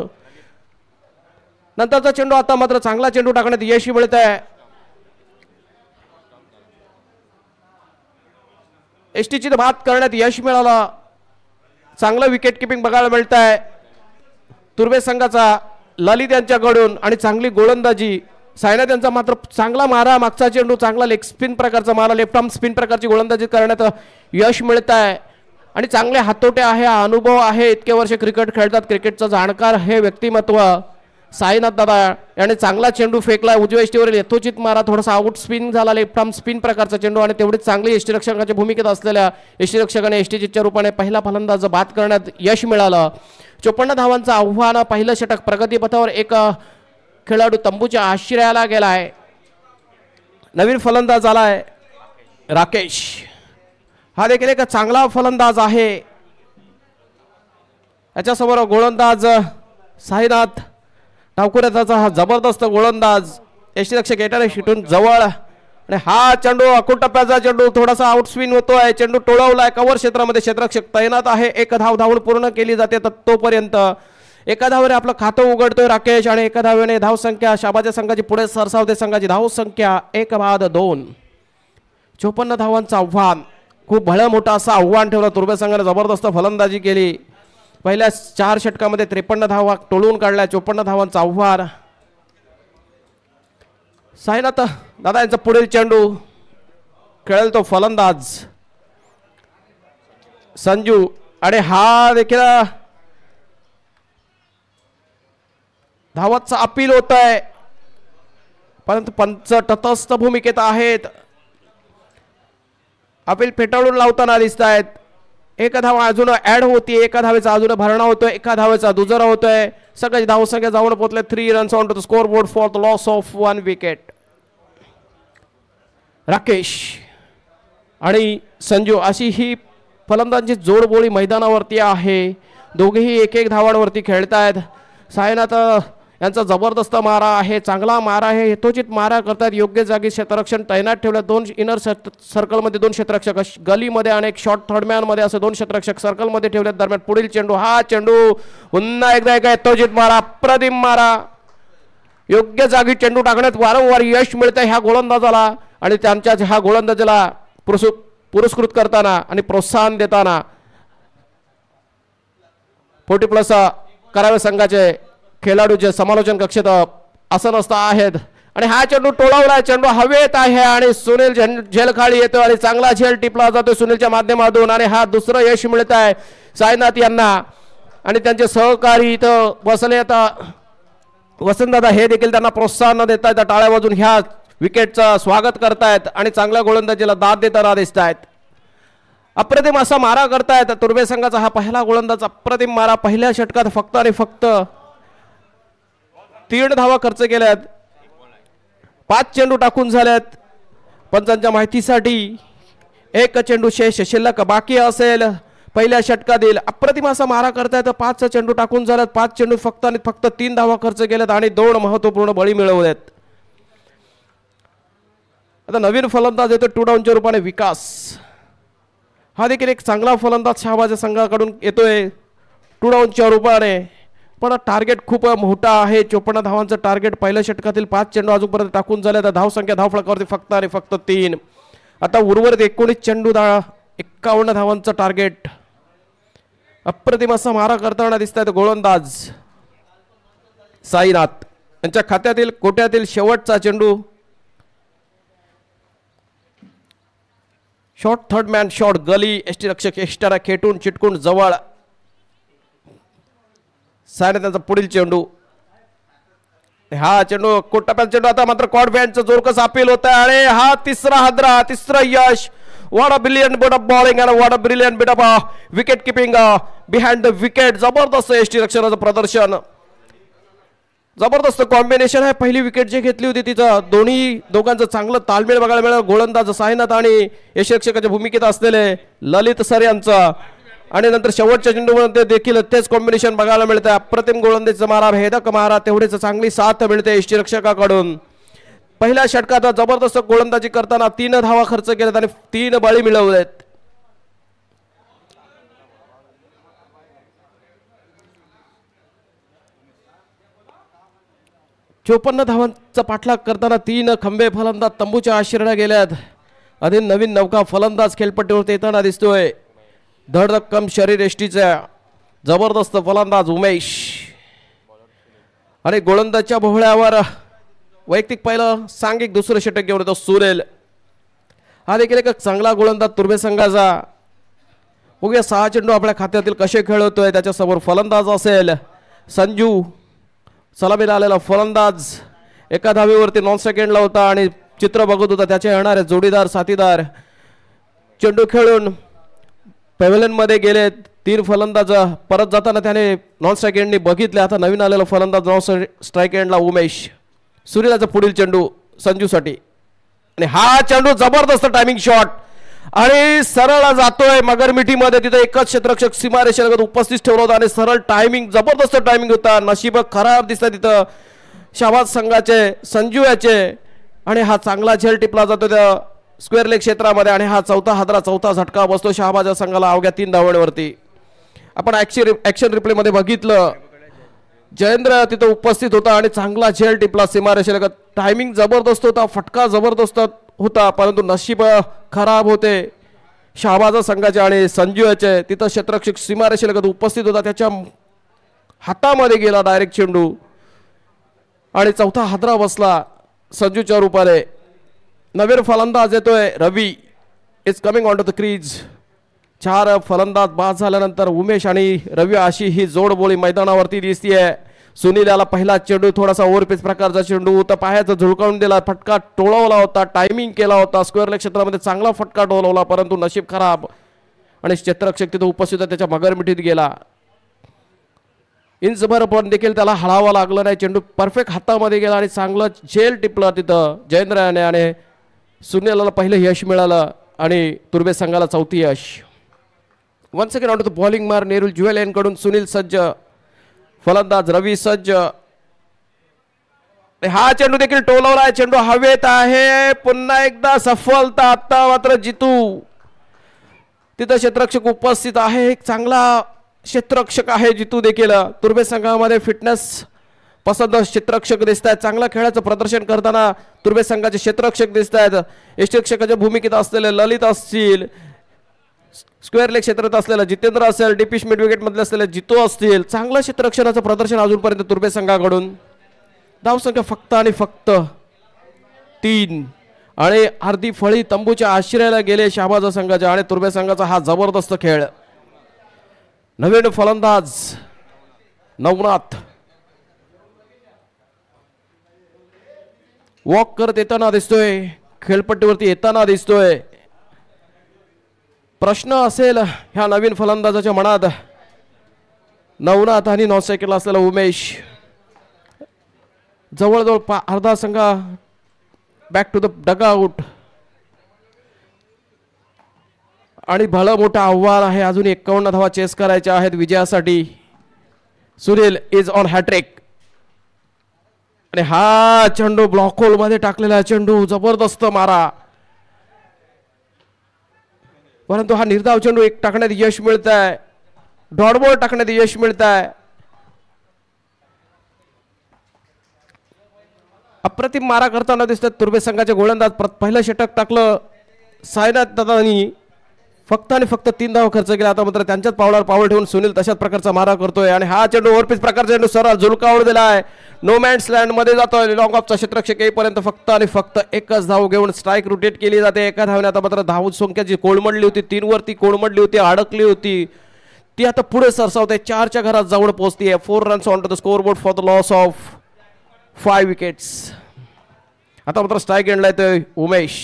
नंतरचा चेंडू आता मात्र चांगला चेंडू टाकण्यात यश मिळत आहे. एसटीची बात करण्यात यश मिळालं. चांगलं विकेट किपिंग बघायला मिळत आहे तुर्बे संघाचा ललित यांच्याकडून आणि चांगली गोलंदाजी. सायनाथ यांचा मात्र चांगला मारा. मागचा चेंडू चांगला लेग स्पिन प्रकारचा मारा. लेफ्ट आर्म स्पिन प्रकारची गोलंदाजी करण्यात यश मिळत आहे आणि चांगले हातोटे आहे. अनुभव आहे. इतके वर्ष क्रिकेट खेळतात. क्रिकेटचा जाणकार हे व्यक्तिमत्व साईनाथ दादा याने चांगला चेंडू फेकला. उजव्या यष्टीवरील यथोचित मारा. थोडासा आउट स्पिन झाला. लेफ्ट आर्म स्पिन प्रकारचा चेंडू आणि तेवढीच चांगली यष्टीरक्षकाच्या भूमिकेत असलेल्या यष्टीरक्षकाने यष्टीच्या रूपाने पहिला फलंदाज बाद करण्यात यश मिळालं. 54 धावांचं आव्हान. पहिलं षटक प्रगतीपथावर. एक खेळाडू तंबूच्या आश्रयाला गेलाय. नवीन फलंदाज आलाय राकेश. हा देखील एक चांगला फलंदाज आहे. याच्यासमोर गोलंदाज साईनाथ डावखुऱ्याचा हा जबरदस्त गोलंदाज. यष्टीरक्षक येटाने शिटून जवळ आणि हा चेंडू अकुट टप्प्याचा चेंडू. थोडासा आउट स्विंग होतोय. चेंडू टोळवलाय कव्हर क्षेत्रामध्ये. क्षेत्ररक्षक तैनात आहे. एक धाव धावून पूर्ण केली जाते. तोपर्यंत एका धावेने आपलं खातं उघडतोय राकेश आणि एका धावेने धावसंख्या शहाबाज संघाची पुढे सरसावते. संघाची धावसंख्या 1-2. 54 धावांचं आव्हान. खूप भलं मोठं असं आव्हान ठेवलं. तुर्बे संघाने जबरदस्त फलंदाजी केली. पहिल्या 4 षटकामध्ये 53 धावा टोळून काढल्या. 54 धावांचं आव्हान. साईनाथ दादा यांचा पुढील चेंडू खेळेल तो फलंदाज संजू आणि हा देखील धावाचं अपील होत आहे परंतु पंच तटस्थ भूमिकेत आहेत. अपील फेटाळून लावताना दिसत आहेत. एका धावा अजून ऍड होती. एका धावेचा अजून भरणा होतोय. एका धावेचा दुजरा होतोय. सगळ्याची धावसंख्या जाऊन पोहोचले. 3 runs on to the score board for the loss of 1 wicket. Rakesh आणि संजू अशी ही फलंदाजांची जोडबोळी मैदानावरती आहे. दोघेही 1-1 धावांवरती खेळतायत. साईनाथ यांचा जबरदस्त मारा आहे. चांगला मारा आहे. यथोचित मारा करतात. योग्य जागी क्षेत्ररक्षण तैनात ठेवलं. 2 इनर सर्कलमध्ये 2 क्षेत्ररक्षक गलीमध्ये आणि एक शॉर्ट थर्डमॅन मध्ये असे 2 क्षेत्ररक्षक सर्कलमध्ये ठेवले. दरम्यान पुढील चेंडू. हा चेंडू पुन्हा एकदा यथोचित मारा. अप्रतिम मारा. योग्य जागी चेंडू टाकण्यात वारंवार यश मिळतं ह्या गोलंदाजाला आणि त्यांच्या ह्या गोलंदाजाला पुरस्कृत करताना आणि प्रोत्साहन देताना 40+ करावे संघाचे खेळाडू जे समालोचन कक्षेत आसन असता आहेत आणि हा चेंडू टोळवला. चेंडू हवेत आहे आणि सुनील झेलखाळी येतो आणि चांगला झेल टिपला जातो सुनीलच्या माध्यमातून आणि हा दुसरं यश मिळत आहे साईनाथ यांना आणि त्यांचे सहकारी इथं बसले. आता वसंतदादा हे देखील त्यांना प्रोत्साहन देत आहेत. टाळ्या वाजून ह्या विकेटचं स्वागत करतायत आणि चांगल्या गोलंदाजीला दाद देताना दिसत आहेत. अप्रतिम असा मारा करतायत तुर्भे संघाचा हा पहिला गोलंदाज. अप्रतिम मारा पहिल्या षटकात फक्त आणि फक्त 3 धावा खर्च केल्यात. 5 चेंडू टाकून झाल्यात. पंचांच्या माहितीसाठी 1 चेंडू शेष शिल्लक बाकी असेल पहिल्या षटकातील. अप्रतिम असा मारा करतायत. 5 चेंडू टाकून झाल्यात. 5 चेंडू फक्त आणि फक्त 3 धावा खर्च केल्यात आणि 2 महत्वपूर्ण बळी मिळवलेत. आता नवीन फलंदाज येतो 2 डाऊनच्या रूपाने विकास. हा देखील एक चांगला फलंदाज शहाबाज संघाकडून येतोय 2 डाऊनच्या रूपाने. पण टार्गेट खूप मोठा आहे. 54 धावांचं टार्गेट पहिल्या षटकातील. 5 चेंडू अजूनपर्यंत टाकून झाले. तर धावसंख्या धावफलकावरती फक्त आणि फक्त 3. आता उर्वरित 19 चेंडू 51 धावांचं टार्गेट. अप्रतिम असा मारा करताना दिसत आहेत गोलंदाज साईनाथ यांच्या खात्यातील कोट्यातील शेवटचा चेंडू. शॉर्ट थर्ड मॅन शॉट गली यष्टीरक्षक एक्स्ट्रा खेटून चिटकून जवळ. साईनाथ यांचा पुढील चेंडू. हा चेंडू कोटप्याचा चेंडू. आता मात्र कॉड बँडचं जोरकस अपील होत आहे आणि हा तिसरा हादरा तिसरं यश. What a brilliant bit of bowling and what a brilliant bit of wicket keeping behind the wicket. जबरदस्त यष्टीरक्षणाचं प्रदर्शन. जबरदस्त कॉम्बिनेशन आहे. पहिली विकेट जी घेतली होती तिचं दोघांचं चांगलं ताळमेळ बघायला मिळालं. गोलंदाज साईनाथ आणि यष्टीरक्षकाच्या भूमिकेत असलेले ललित सर यांचं आणि नंतर शेवटच्या चेंडूमध्ये देखील तेच कॉम्बिनेशन बघायला मिळतं. अप्रतिम गोलंदाजीचा मारा भेदक मारा तेवढीच चांगली साथ मिळते यष्टीरक्षकाकडून. पहिल्या षटकात जबरदस्त गोलंदाजी करताना 3 धावा खर्च केल्यात आणि 3 बळी मिळवलेत. चोपन्न धावांचा पाठलाग करताना 3 खंबे फलंदाज तंबूच्या आश्रयाला गेल्यात. आधी नवीन नौका फलंदाज खेळपट्टीवर येताना दिसतोय. धडधक्कम शरीर यष्टीचा जबरदस्त फलंदाज उमेश आणि गोलंदाजच्या भोवळ्यावर वैयक्तिक पहिलं सांघिक दुसरं षटक घेऊन येतो सुरेल. हा देखील एक चांगला गोलंदाज तुर्भे संघाचा. बघूया 6 चेंडू आपल्या खात्यातील कसे खेळतोय. त्याच्यासमोर फलंदाज असेल संजू. सलामीला आलेला फलंदाज एका धावेवरती नॉन सेकंडला होता आणि चित्र बघत होता त्याचे येणारे जोडीदार साथीदार. चेंडू खेळून पॅव्हेलियनमध्ये गेलेत 3 फलंदाज. परत जाताना त्याने नॉन स्ट्राईक एंडनी बघितले. आता नवीन आलेला फलंदाज नॉन स्ट्राईक एंडला उमेश. सूर्याचा पुढील चेंडू संजूसाठी आणि हा चेंडू जबरदस्त टायमिंग शॉट आणि सरळ जातोय मगरमिठीमध्ये. तिथे एकच क्षेत्ररक्षक सीमारेषेलगत उपस्थित ठेवला होता आणि सरळ टायमिंग जबरदस्त टायमिंग होता. नशीब खराब दिसतं तिथं शहाबाज संघाचे संजू याचे आणि हा चांगला झेल टिपला जातो त्या स्क्वेअर लेग क्षेत्रामध्ये आणि हा चौथा हादरा चौथा झटका बसतो शहाबाज संघाला अवघ्या 3 धावांवरती. आपण ॲक्शन रिप्लेमध्ये बघितलं जयेंद्र तिथं उपस्थित होता आणि चांगला झेल टिपला सीमारेषेलगत. टायमिंग जबरदस्त होता. फटका जबरदस्त होता परंतु नशीब खराब होते शहाबाज संघाचे आणि संजू याचे. तिथं क्षेत्ररक्षक सीमारेषेलगत उपस्थित होता त्याच्या हातामध्ये गेला डायरेक्ट चेंडू आणि चौथा हादरा बसला संजूच्या रूपाने. नवीन फलंदाज येतोय Ravi is coming on to the crease. 4 फलंदाज बाद झाल्यानंतर उमेश आणि रवी अशी ही जोडबोळी मैदानावरती दिसतीये. सुनील याला पहिला चेंडू थोडासा ओव्हरपिच प्रकारचा चेंडू होता. पायाचा झुळकावून दिला. फटका टोळवला होता. टायमिंग केला होता. स्क्वेअर लेग क्षेत्रामध्ये चांगला फटका टोलवला परंतु नशीब खराब आणि क्षेत्ररक्षक तिथे उपस्थित त्याच्या मगरमिठीत गेला. इंचभर पण देखील त्याला हळावा लागला नाही. चेंडू परफेक्ट हातामध्ये गेला आणि चांगलं झेल टिपलं तिथं जयेंद्र याने आणि सुनीलला पहिलं यश मिळालं आणि तुर्भे संघाला 4थी यश. Once again on to the bowling मार नेरुल ज्युएल यांकडून सुनील सज्ज. फलंदाज रवी सज्ज. हा चेंडू देखील टोलवला आहे. चेंडू हवेत आहे. पुन्हा एकदा सफलता. आता मात्र जितू तिथं क्षेत्ररक्षक उपस्थित आहे. एक चांगला क्षेत्ररक्षक आहे जितू देखील. तुर्भे संघामध्ये फिटनेस पसंत क्षेत्ररक्षक दिसत आहेत. चांगला खेळाचं प्रदर्शन करताना तुर्भे संघाचे क्षेत्ररक्षक दिसत आहेत. यष्टीरक्षकाच्या भूमिकेत असलेले ललित असतील. स्क्वेअर लेग क्षेत्रात असलेला जितेंद्र असेल. डीपिश मिड विकेट मधले असलेले जितू असतील. चांगलं क्षेत्ररक्षणाचं प्रदर्शन अजूनपर्यंत तुर्भे संघाकडून. धावसंख्या फक्त आणि फक्त 3 आणि अर्धी फळी तंबूच्या आश्रयाला गेले शहाबाज संघाच्या आणि तुर्भे संघाचा हा जबरदस्त खेळ. नवीन फलंदाज नवनाथ. वॉक करत येताना दिसतोय, खेळपट्टीवरती येताना दिसतोय. प्रश्न असेल ह्या नवीन फलंदाजाच्या मनात, नवनाथ आणि नॉन सायकल असलेला उमेश. जवळजवळ अर्धा संघा बॅक टू द डगआउट आणि भलं मोठं आव्हान आहे. अजून 51 धावा चेस करायच्या आहेत विजयासाठी. सुनील इज ऑन हॅट्रिक आणि हा चेंडू ब्लॉक होल मध्ये टाकलेला चेंडू, जबरदस्त मारा. परंतु हा निर्धाव चेंडू एक टाकण्यात यश मिळत आहे, डॉट बॉल टाकण्यात यश मिळत आहे. अप्रतिम मारा करताना दिसतात तुर्भे संघाचे गोलंदाज. पहिलं षटक टाकलं सायनाथ दादांनी, फक्त आणि फक्त 3 धावा खर्च केला. आता मात्र त्यांच्याच पावलावर पाऊल ठेवून सुनील तशाच प्रकारचा मारा करतोय आणि हा चेंडू ओव्हरपिच प्रकारचा चेंडू सरळ झुलकावून दिला आहे. नो मॅन्स लँड मध्ये जातोय. लॉंग ऑफचा क्षेत्ररक्षक येईपर्यंत फक्त आणि फक्त एकच धाव घेऊन स्ट्राईक रोटेट केली जाते. एका धावने आता मात्र धाव संख्या जी कोलमडली होती, 3 वरती कोलमडली होती, अडकली होती, ती आता पुढे सरसावते. 4च्या घरात जवळ पोहोचतीये. 4 runs on to the score board for the loss of 5 wickets. आता मात्र स्ट्राईक एंडला येतोय उमेश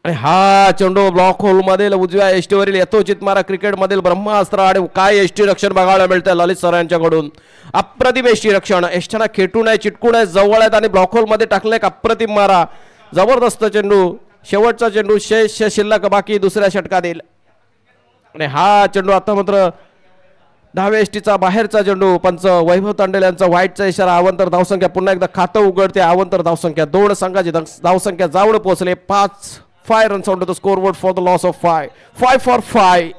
आणि हा चेंडू ब्लॉक होल मधील उजव्या एष्टीवरील यथोचित मारा. क्रिकेट मधील ब्रह्मास्त्र आणि काय एष्टी रक्षण बघायला मिळतंय ललित सर यांच्याकडून. अप्रतिम एष्टी रक्षण. एष्ट्यांना खेटून आहे, चिटकून आहे, जवळ आहेत आणि ब्लॉक होल मध्ये टाकलं एक अप्रतिम मारा. जबरदस्त चेंडू. शेवटचा चेंडू शेष शिल्लक बाकी दुसऱ्या षटकातील आणि हा चेंडू आता मात्र डाव्या एष्टीचा बाहेरचा चेंडू. पंच वैभव तांडेल यांचा व्हाईटचा इशारा. अवंतर धावसंख्या पुन्हा एकदा खातं उघडते. अवंतर धावसंख्या 2 संघाची धावसंख्या जाऊन पोहोचले. 5 runs onto the scoreboard for the loss of 5. 5 for 5.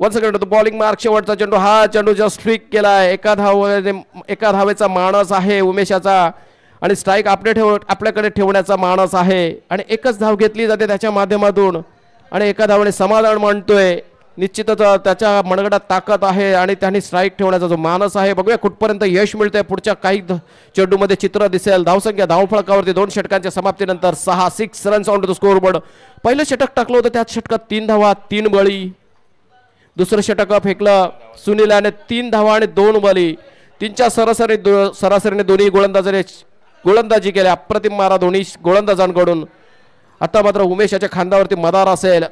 Once again to the bowling mark. शेवटचा चेंडू. हा चेंडू जस्ट स्ट्रिक केलाय. एका धावेचा मानस आहे उमेशाचा आणि स्ट्राईक आपल्याकडे ठेवण्याचा मानस आहे आणि एकच धाव घेतली जाते त्याच्या माध्यमातून आणि एका धावेने समाधान मानतोय. निश्चितच त्याच्या मनगडात ताकद आहे आणि त्यांनी स्ट्राईक ठेवण्याचा जो मानस आहे. बघूया कुठपर्यंत यश मिळतंय. पुढच्या काही चेंडूमध्ये चित्र दिसेल. धावसंख्या धावफलकावरती 2 षटकांच्या समाप्तीनंतर 6 runs on to the score board. पहिलं षटक टाकलं होतं त्याच षटकात 3 धावा 3 बळी. दुसरं षटक फेकलं सुनील याने 3 धावा आणि 2 बळी. 3च्या सरासरीने दोन्ही गोलंदाजी केल्या. अप्रतिम मारा दोन्ही गोलंदाजांकडून. आता मात्र उमेशाच्या खांद्यावरती मदार असेल.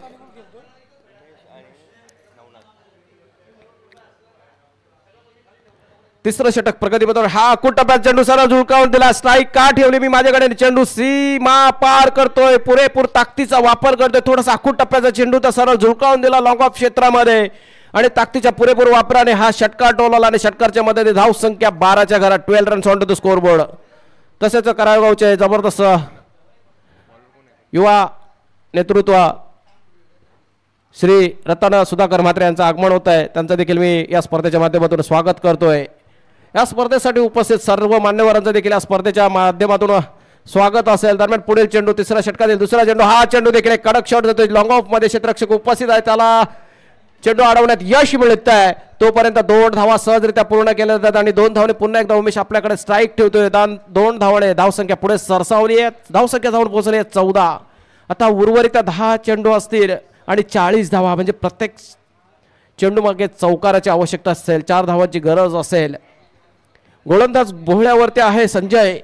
तिसरं षटक प्रगतीपथावर. हा टप्प्यात चेंडू सरळ झुळकावून दिला. स्ट्राईक का ठेवली मी माझ्याकडे. चेंडू सीमा पार करतोय. पुरेपूर ताकदीचा वापर करतोय. थोडासा आखूट टप्प्याचा चेंडू तर सरळ झुळकावून दिला लॉंग ऑफ क्षेत्रामध्ये आणि ताकदीच्या पुरेपूर वापराने हा षटकार टोलवला आणि षटकारच्या मध्ये धाव संख्या 12च्या घरात. 12 runs on to the score board. तसेच कराळगावचे जबरदस्त युवा नेतृत्व श्री रतन सुधाकर म्हात्रे यांचं आगमन होत आहे. त्यांचं देखील मी या स्पर्धेच्या माध्यमातून स्वागत करतोय. या स्पर्धेसाठी उपस्थित सर्व मान्यवरांचं देखील या स्पर्धेच्या माध्यमातून स्वागत असेल. दरम्यान पुढील चेंडू तिसऱ्या षटकातील दुसरा चेंडू. हा चेंडू देखील एक कडक शॉट देतोय. लॉंग ऑफ मध्ये क्षेत्ररक्षक उपस्थित आहे. त्याला चेंडू अडवण्यात यश मिळत आहे. तोपर्यंत 2 धावा सहजरित्या पूर्ण केल्या जातात आणि 2 धावने पुन्हा एकदा उमेश आपल्याकडे स्ट्राईक ठेवतोय. 2 धावाने धावसंख्या पुढे सरसावली आहे. धावसंख्या जाऊन पोहोचली आहे 14. आता उर्वरित 10 चेंडू असतील आणि 40 धावा. म्हणजे प्रत्येक चेंडू मागे चौकाराची आवश्यकता असेल. 4 धावांची गरज असेल. गोलंदाज बोहळ्यावरती आहे संजय.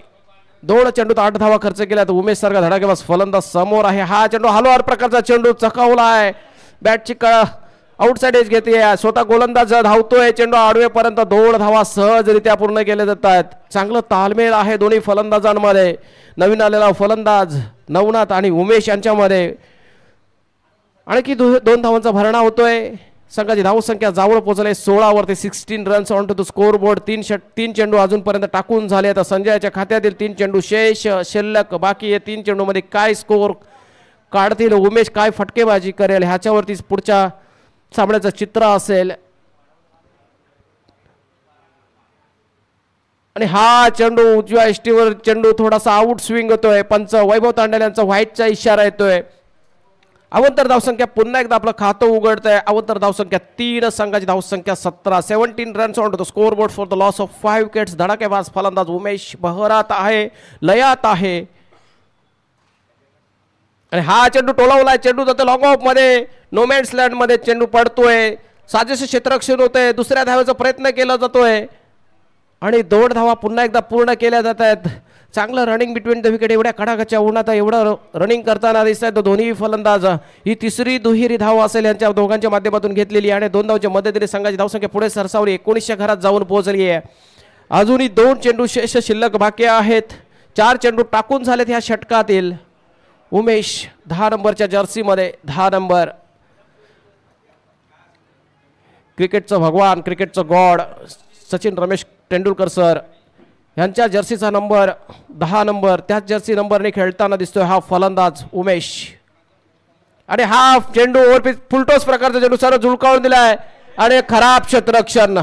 2 चेंडूत 8 धावा खर्च केल्या. तर उमेश सारखा धडाकेबाज फलंदाज समोर आहे. हा चेंडू हलवार प्रकारचा चेंडू चकावला आहे. बॅटची आउटसाइड एज घेते. स्वतः गोलंदाज धावतोय. चेंडू आडवेपर्यंत 2 धावा सहजरित्या पूर्ण केले जात आहेत. चांगलं तालमेल आहे दोन्ही फलंदाजांमध्ये. नवीन आलेला फलंदाज नवनाथ आणि उमेश यांच्यामध्ये आणखी 2 धावांचा भरणा होतोय. संघाची धावसंख्या जावळ पोहोचले 16 वरती. 16 runs on to the score board. 3 चेंडू अजूनपर्यंत टाकून झाले. आता संजयाच्या खात्यातील 3 चेंडू शेष शिल्लक बाकी. 3 चेंडू मध्ये काय स्कोर काढतील, उमेश काय फटकेबाजी करेल ह्याच्यावरती पुढच्या सामन्याचं चित्र असेल. आणि हा चेंडू उजव्या एष्टीवर चेंडू थोडासा आउट स्विंग होतोय. पंच वैभव तांडेल यांचा व्हाईटचा इशारा येतोय. अवंतर धावसंख्या पुन्हा एकदा आपलं खातं उघडतंय. अवंतर धावसंख्या 3. संघाची धावसंख्या 17. 17 runs on to the score board for the loss of 5 wickets. धडाकेबाज फलंदाज उमेश बहरात आहे, लयात आहे आणि हा चेंडू टोलावलाय. चेंडू जातो लॉंग ऑफ मध्ये. नो मॅन्स लँड मध्ये चेंडू पडतोय. साजेसे क्षेत्ररक्षण होते. दुसऱ्या धावेचा प्रयत्न केला जातोय आणि 2 धावा पुन्हा एकदा पूर्ण केल्या जात आहेत. चांगलं रनिंग बिटवीन द विकेट. एवढ्या कडाकाच्या उन्हात एवढं रनिंग करताना दिसत आहेत दोन्ही फलंदाज. ही तिसरी दुहेरी धाव असेल यांच्या दोघांच्या माध्यमातून घेतलेली आणि 2 धावच्या मदतीने संघाची धावसंख्या पुढे सरसावली 19च्या घरात जाऊन पोहोचली आहे. अजूनही 2 चेंडू शेष शिल्लक बाकी आहेत. 4 चेंडू टाकून झालेत ह्या षटकातील. उमेश 10 नंबरच्या जर्सीमध्ये 10 नंबर. क्रिकेटचं भगवान क्रिकेटचं गॉड सचिन रमेश तेंडुलकर सर यांच्या जर्सीचा नंबर 10 नंबर. त्याच जर्सी नंबरने खेळताना दिसतोय हा फलंदाज उमेश. आणि हा चेंडू ओव्हरपिच फुलटॉस प्रकारचा चेंडू सर्व झुळकावून दिलाय आणि खराब क्षेत्ररक्षण.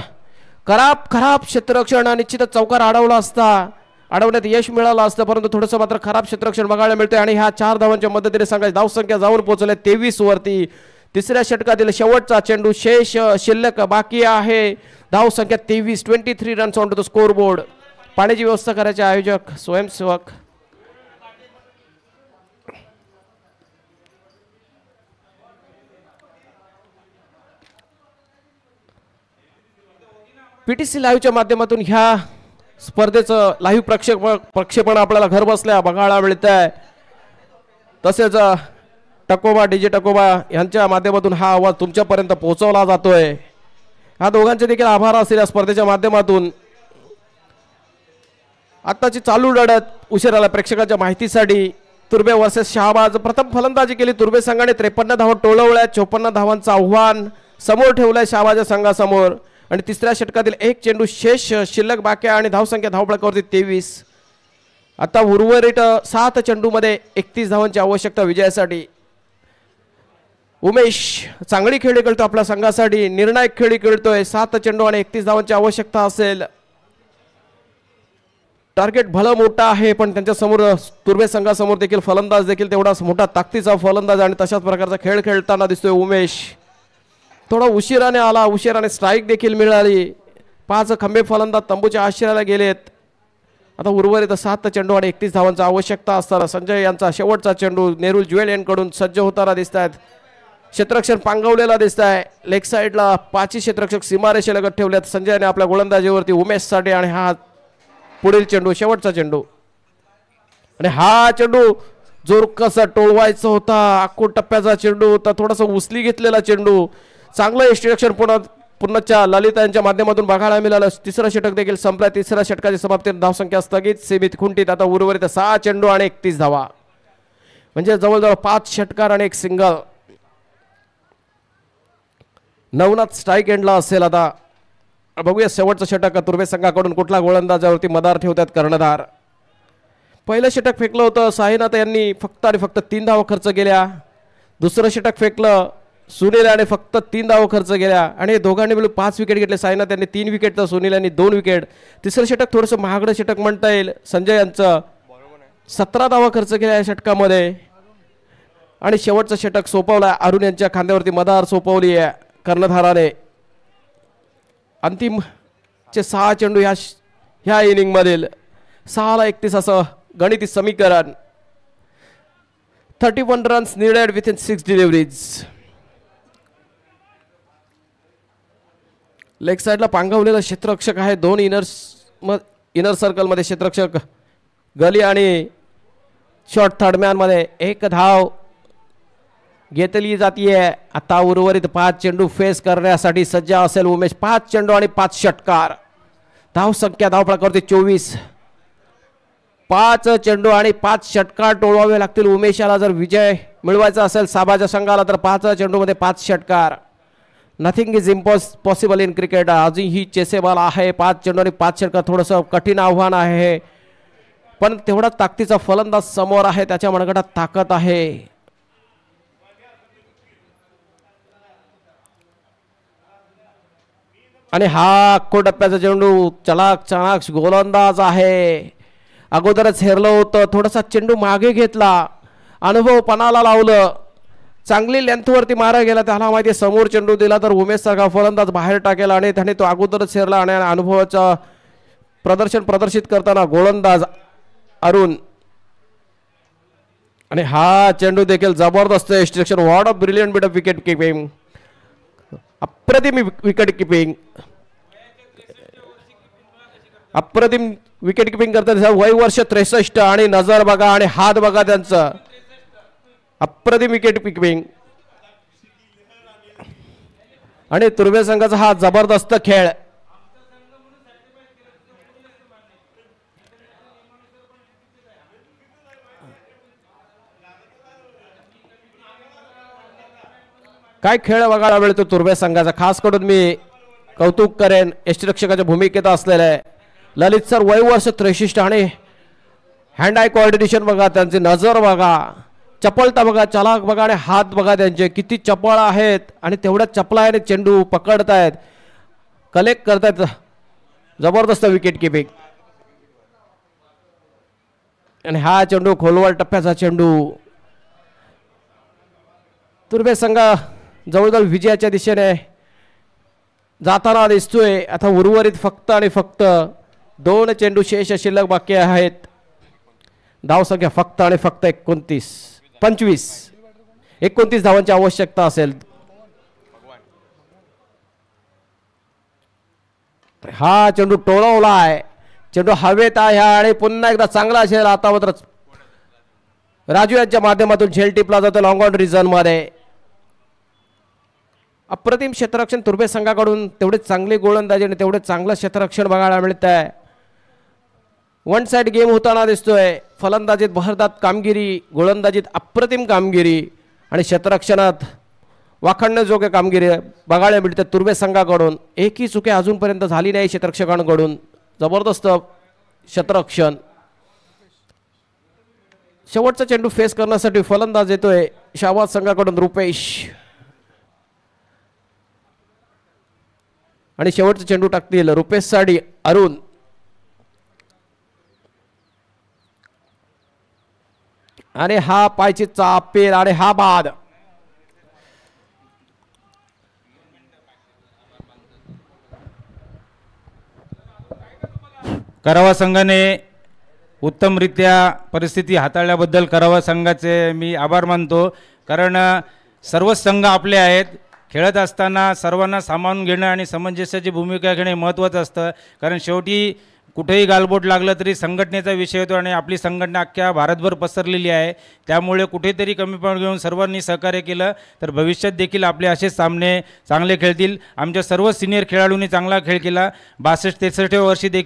खराब क्षेत्ररक्षण. निश्चितच चौकार अडवला असता, अडवण्यात यश मिळालं असतं, परंतु थोडंसं मात्र खराब क्षेत्ररक्षण बघायला मिळतंय. आणि ह्या 4 धावांच्या मदतीने संघाची धावसंख्या जाऊन पोहोचल्या 23 वरती. तिसऱ्या षटकातील शेवटचा चेंडू शेष शिल्लक बाकी आहे. धावसंख्या 23 runs on to the score board. पाण्याची व्यवस्था करायचे आयोजक स्वयंसेवक. पीटीसी लाईव्हच्या माध्यमातून ह्या स्पर्धेचं लाईव्ह प्रक्षेपण आपल्याला घर बसल्या बघायला मिळत आहे. तसेच टकोबा डीजे टकोबा यांच्या माध्यमातून हा आवाज तुमच्यापर्यंत पोहोचवला जातोय. ह्या दोघांचे देखील आभार असतील या स्पर्धेच्या माध्यमातून. आत्ताची चालू लढत उशिराला प्रेक्षकांच्या माहितीसाठी तुर्बे वर्सेस शहाबाज. प्रथम फलंदाजी केली तुर्बे संघाने 53 धावा टोळवल्या. 54 धावांचं आव्हान समोर ठेवलंय शहाबाज संघासमोर. आणि तिसऱ्या षटकातील 1 चेंडू शेष शिल्लक बाकी आणि धावसंख्या धावफलकावरती 23. आता उर्वरित 7 चेंडूमध्ये 31 धावांची आवश्यकता विजयासाठी. उमेश चांगली खेळी खेळतो आपल्या संघासाठी. निर्णायक खेळी खेळतोय. 7 चेंडू आणि 31 धावांची आवश्यकता असेल. टार्गेट भलं मोठा आहे, पण त्यांच्या समोर तुर्बे संघासमोर देखील फलंदाज देखील तेवढाच मोठा ताकदीचा फलंदाज आणि तशाच प्रकारचा खेळ खेळताना दिसतोय उमेश. थोडा उशिराने आला, उशिराने स्ट्राईक देखील मिळाली. 5 खंबे फलंदाज तंबूच्या आश्रयाला गेलेत. आता उर्वरित 7 चेंडू आणि 31 धावांची आवश्यकता असताना संजय यांचा शेवटचा चेंडू नेरुल ज्वेल यांकडून सज्ज होताना दिसत आहेत. क्षेत्ररक्षण पांगवलेला दिसत आहे. लेग साईडला 5 क्षेत्ररक्षक सीमारेषेलगत ठेवलेत संजयने आपल्या गोलंदाजीवरती उमेशसाठी. आणि हा पुढील चेंडू शेवटचा चेंडू. आणि हा चेंडू जोर कसा टोळवायचा होता. अक्कोट टप्प्याचा चेंडू होता. थोडासा उचली घेतलेला चेंडू. चांगलं यष्टीरक्षण पुन्हाच्या ललिता यांच्या माध्यमातून बघायला मिळालं. तिसरं षटक देखील संपलं. तिसऱ्या षटकाची समाप्ती धावसंख्या स्थगित सीमित खुंटीत. आता उर्वरित 6 चेंडू आणि 31 धावा म्हणजे जवळजवळ 5 षटकार आणि 1 सिंगल. नवनाथ स्ट्राईक एंडला असेल. आता बघूया शेवटचं षटक तुर्बे संघाकडून कुठला गोलंदाजावरती मदार ठेवतात कर्णधार. पहिलं षटक फेकलं होतं साईनाथ यांनी फक्त आणि फक्त 3 धावा खर्च केल्या. दुसरं षटक फेकलं सुनील याने फक्त 3 धावा खर्च केल्या. आणि दोघांनी मिळून 5 विकेट घेतले. साईनाथ यांनी 3 विकेट तर सुनील यांनी 2 विकेट. तिसरं षटक थोडंसं महागडं षटक म्हणता येईल. संजय यांचं 17 धावा खर्च केल्या या षटकामध्ये. आणि शेवटचं षटक सोपवलं अरुण यांच्या खांद्यावरती मदार सोपवली आहे कर्णधाराने. अंतिमचे 6 चेंडू ह्या इनिंगमधील 6 ला 31 असं गणिती समीकरण. 31 runs needed with in 6 deliveries. Leg साईडला पांगवलेला क्षेत्ररक्षक आहे. 2 इनर सर्कलमध्ये क्षेत्ररक्षक गली आणि शॉर्ट थर्डमॅनमध्ये 1 धाव घेतली जातीये. आता उर्वरित 5 चेंडू फेस करण्यासाठी सज्ज असेल उमेश. 5 चेंडू आणि 5 षटकार. धावसंख्या धावफलकावरती 24. 5 चेंडू आणि 5 षटकार टोळवावे लागतील उमेशाला जर विजय मिळवायचा असेल साबाच्या संघाला. तर 5 चेंडूमध्ये 5 षटकार. Nothing is possible in cricket. अजूनही चेसेबल आहे. 5 चेंडू आणि 5 षटकार थोडंसं कठीण आव्हान आहे, पण तेवढा ताकदीचा फलंदाज समोर आहे. त्याच्या मनगटात ताकद आहे. आणि हा अक्को टप्प्याचा चेंडू चाणाक्ष गोलंदाज आहे. अगोदरच हेरलं होतं. थोडासा चेंडू मागे घेतला. अनुभव पणाला लावलं. चांगली लेंथवरती मारा गेला. त्याला माहिती समोर चेंडू दिला तर उमेश सारखा फलंदाज बाहेर टाकेल. आणि त्याने तो अगोदरच हेरला. आणि अनुभवाचं प्रदर्शित करताना गोलंदाज अरुण. आणि हा चेंडू देखील जबरदस्त यष्टीरक्षण. What a brilliant bit of wicket keeping. अप्रतिम विकेट किपिंग, अप्रतिम विकेट किपिंग करतात. वय वर्ष 63 आणि नजर बघा आणि हात बघा त्यांचं. अप्रतिम विकेट किपिंग आणि तुर्भे संघाचा हा जबरदस्त खेळ. काय खेळ बघायला मिळतो तुर्भे संघाचा. खास करून मी कौतुक करेन यष्टिरक्षकाच्या भूमिकेत असलेले ललित सर. वय वर्ष 63 आणि हँड आय कोऑर्डिनेशन बघा, त्यांची नजर बघा, चपळता बघा, चलाक बघा आणि हात बघा त्यांचे किती चपळ आहेत. आणि तेवढ्या चपळाने चेंडू पकडतायत, कलेक्ट करतायत. जबरदस्त विकेट किपिंग. आणि हा चेंडू खोलवर टप्प्याचा चेंडू. तुर्भे संघ जवळजवळ विजयाच्या दिशेने जाताना दिसतोय. आता उर्वरित फक्त आणि फक्त 2 चेंडू शेष शिल्लक बाकी आहेत. धावसंख्या फक्त आणि फक्त 29 धावांची आवश्यकता असेल. हा चेंडू टोळवलाय, चेंडू हवेत आहे आणि पुन्हा एकदा चांगला असेल. आता मात्र राजू यांच्या माध्यमातून झेल टिपला जातो लॉंग ऑन रिझन मध्ये. अप्रतिम क्षेत्ररक्षण तुर्भे संघाकडून. तेवढे चांगले गोलंदाजी आणि तेवढे चांगलं क्षेत्ररक्षण बघायला मिळत आहे. वन साइड गेम होताना दिसतोय. फलंदाजीत बहरदार कामगिरी, गोलंदाजीत अप्रतिम कामगिरी आणि क्षेत्ररक्षणात वाखाणण्याजोग्य कामगिरी बघायला मिळते तुर्भे संघाकडून. एकही चुकी अजूनपर्यंत झाली नाही क्षेत्ररक्षकांकडून. जबरदस्त क्षेत्ररक्षण. शेवटचा चेंडू फेस करण्यासाठी फलंदाज येतोय शाहबाद संघाकडून रुपेश. आणि शेवटचा चेंडू टाकतील रुपेश साठी अरुण. आणि हा पायची चापेल आणि हा बाद. करावा संघाने उत्तमरित्या परिस्थिती हाताळल्याबद्दल करावा संघाचे मी आभार मानतो. कारण सर्वच संघ आपले आहेत. खेळत असताना सर्वांना सामावून घेणं आणि समंजस्याची भूमिका घेणे महत्त्वाचं असतं. कारण शेवटी कुठेही गालबोट लागलं तरी संघटनेचा विषय होतो आणि आपली संघटना अख्ख्या भारतभर पसरलेली आहे. त्यामुळे कुठेतरी कमी पण घेऊन सर्वांनी सहकार्य केलं तर भविष्यात देखील आपले असे सामने चांगले खेळतील. आमच्या सर्व सिनियर खेळाडूंनी चांगला खेळ केला. 62-63 वर्षी देखील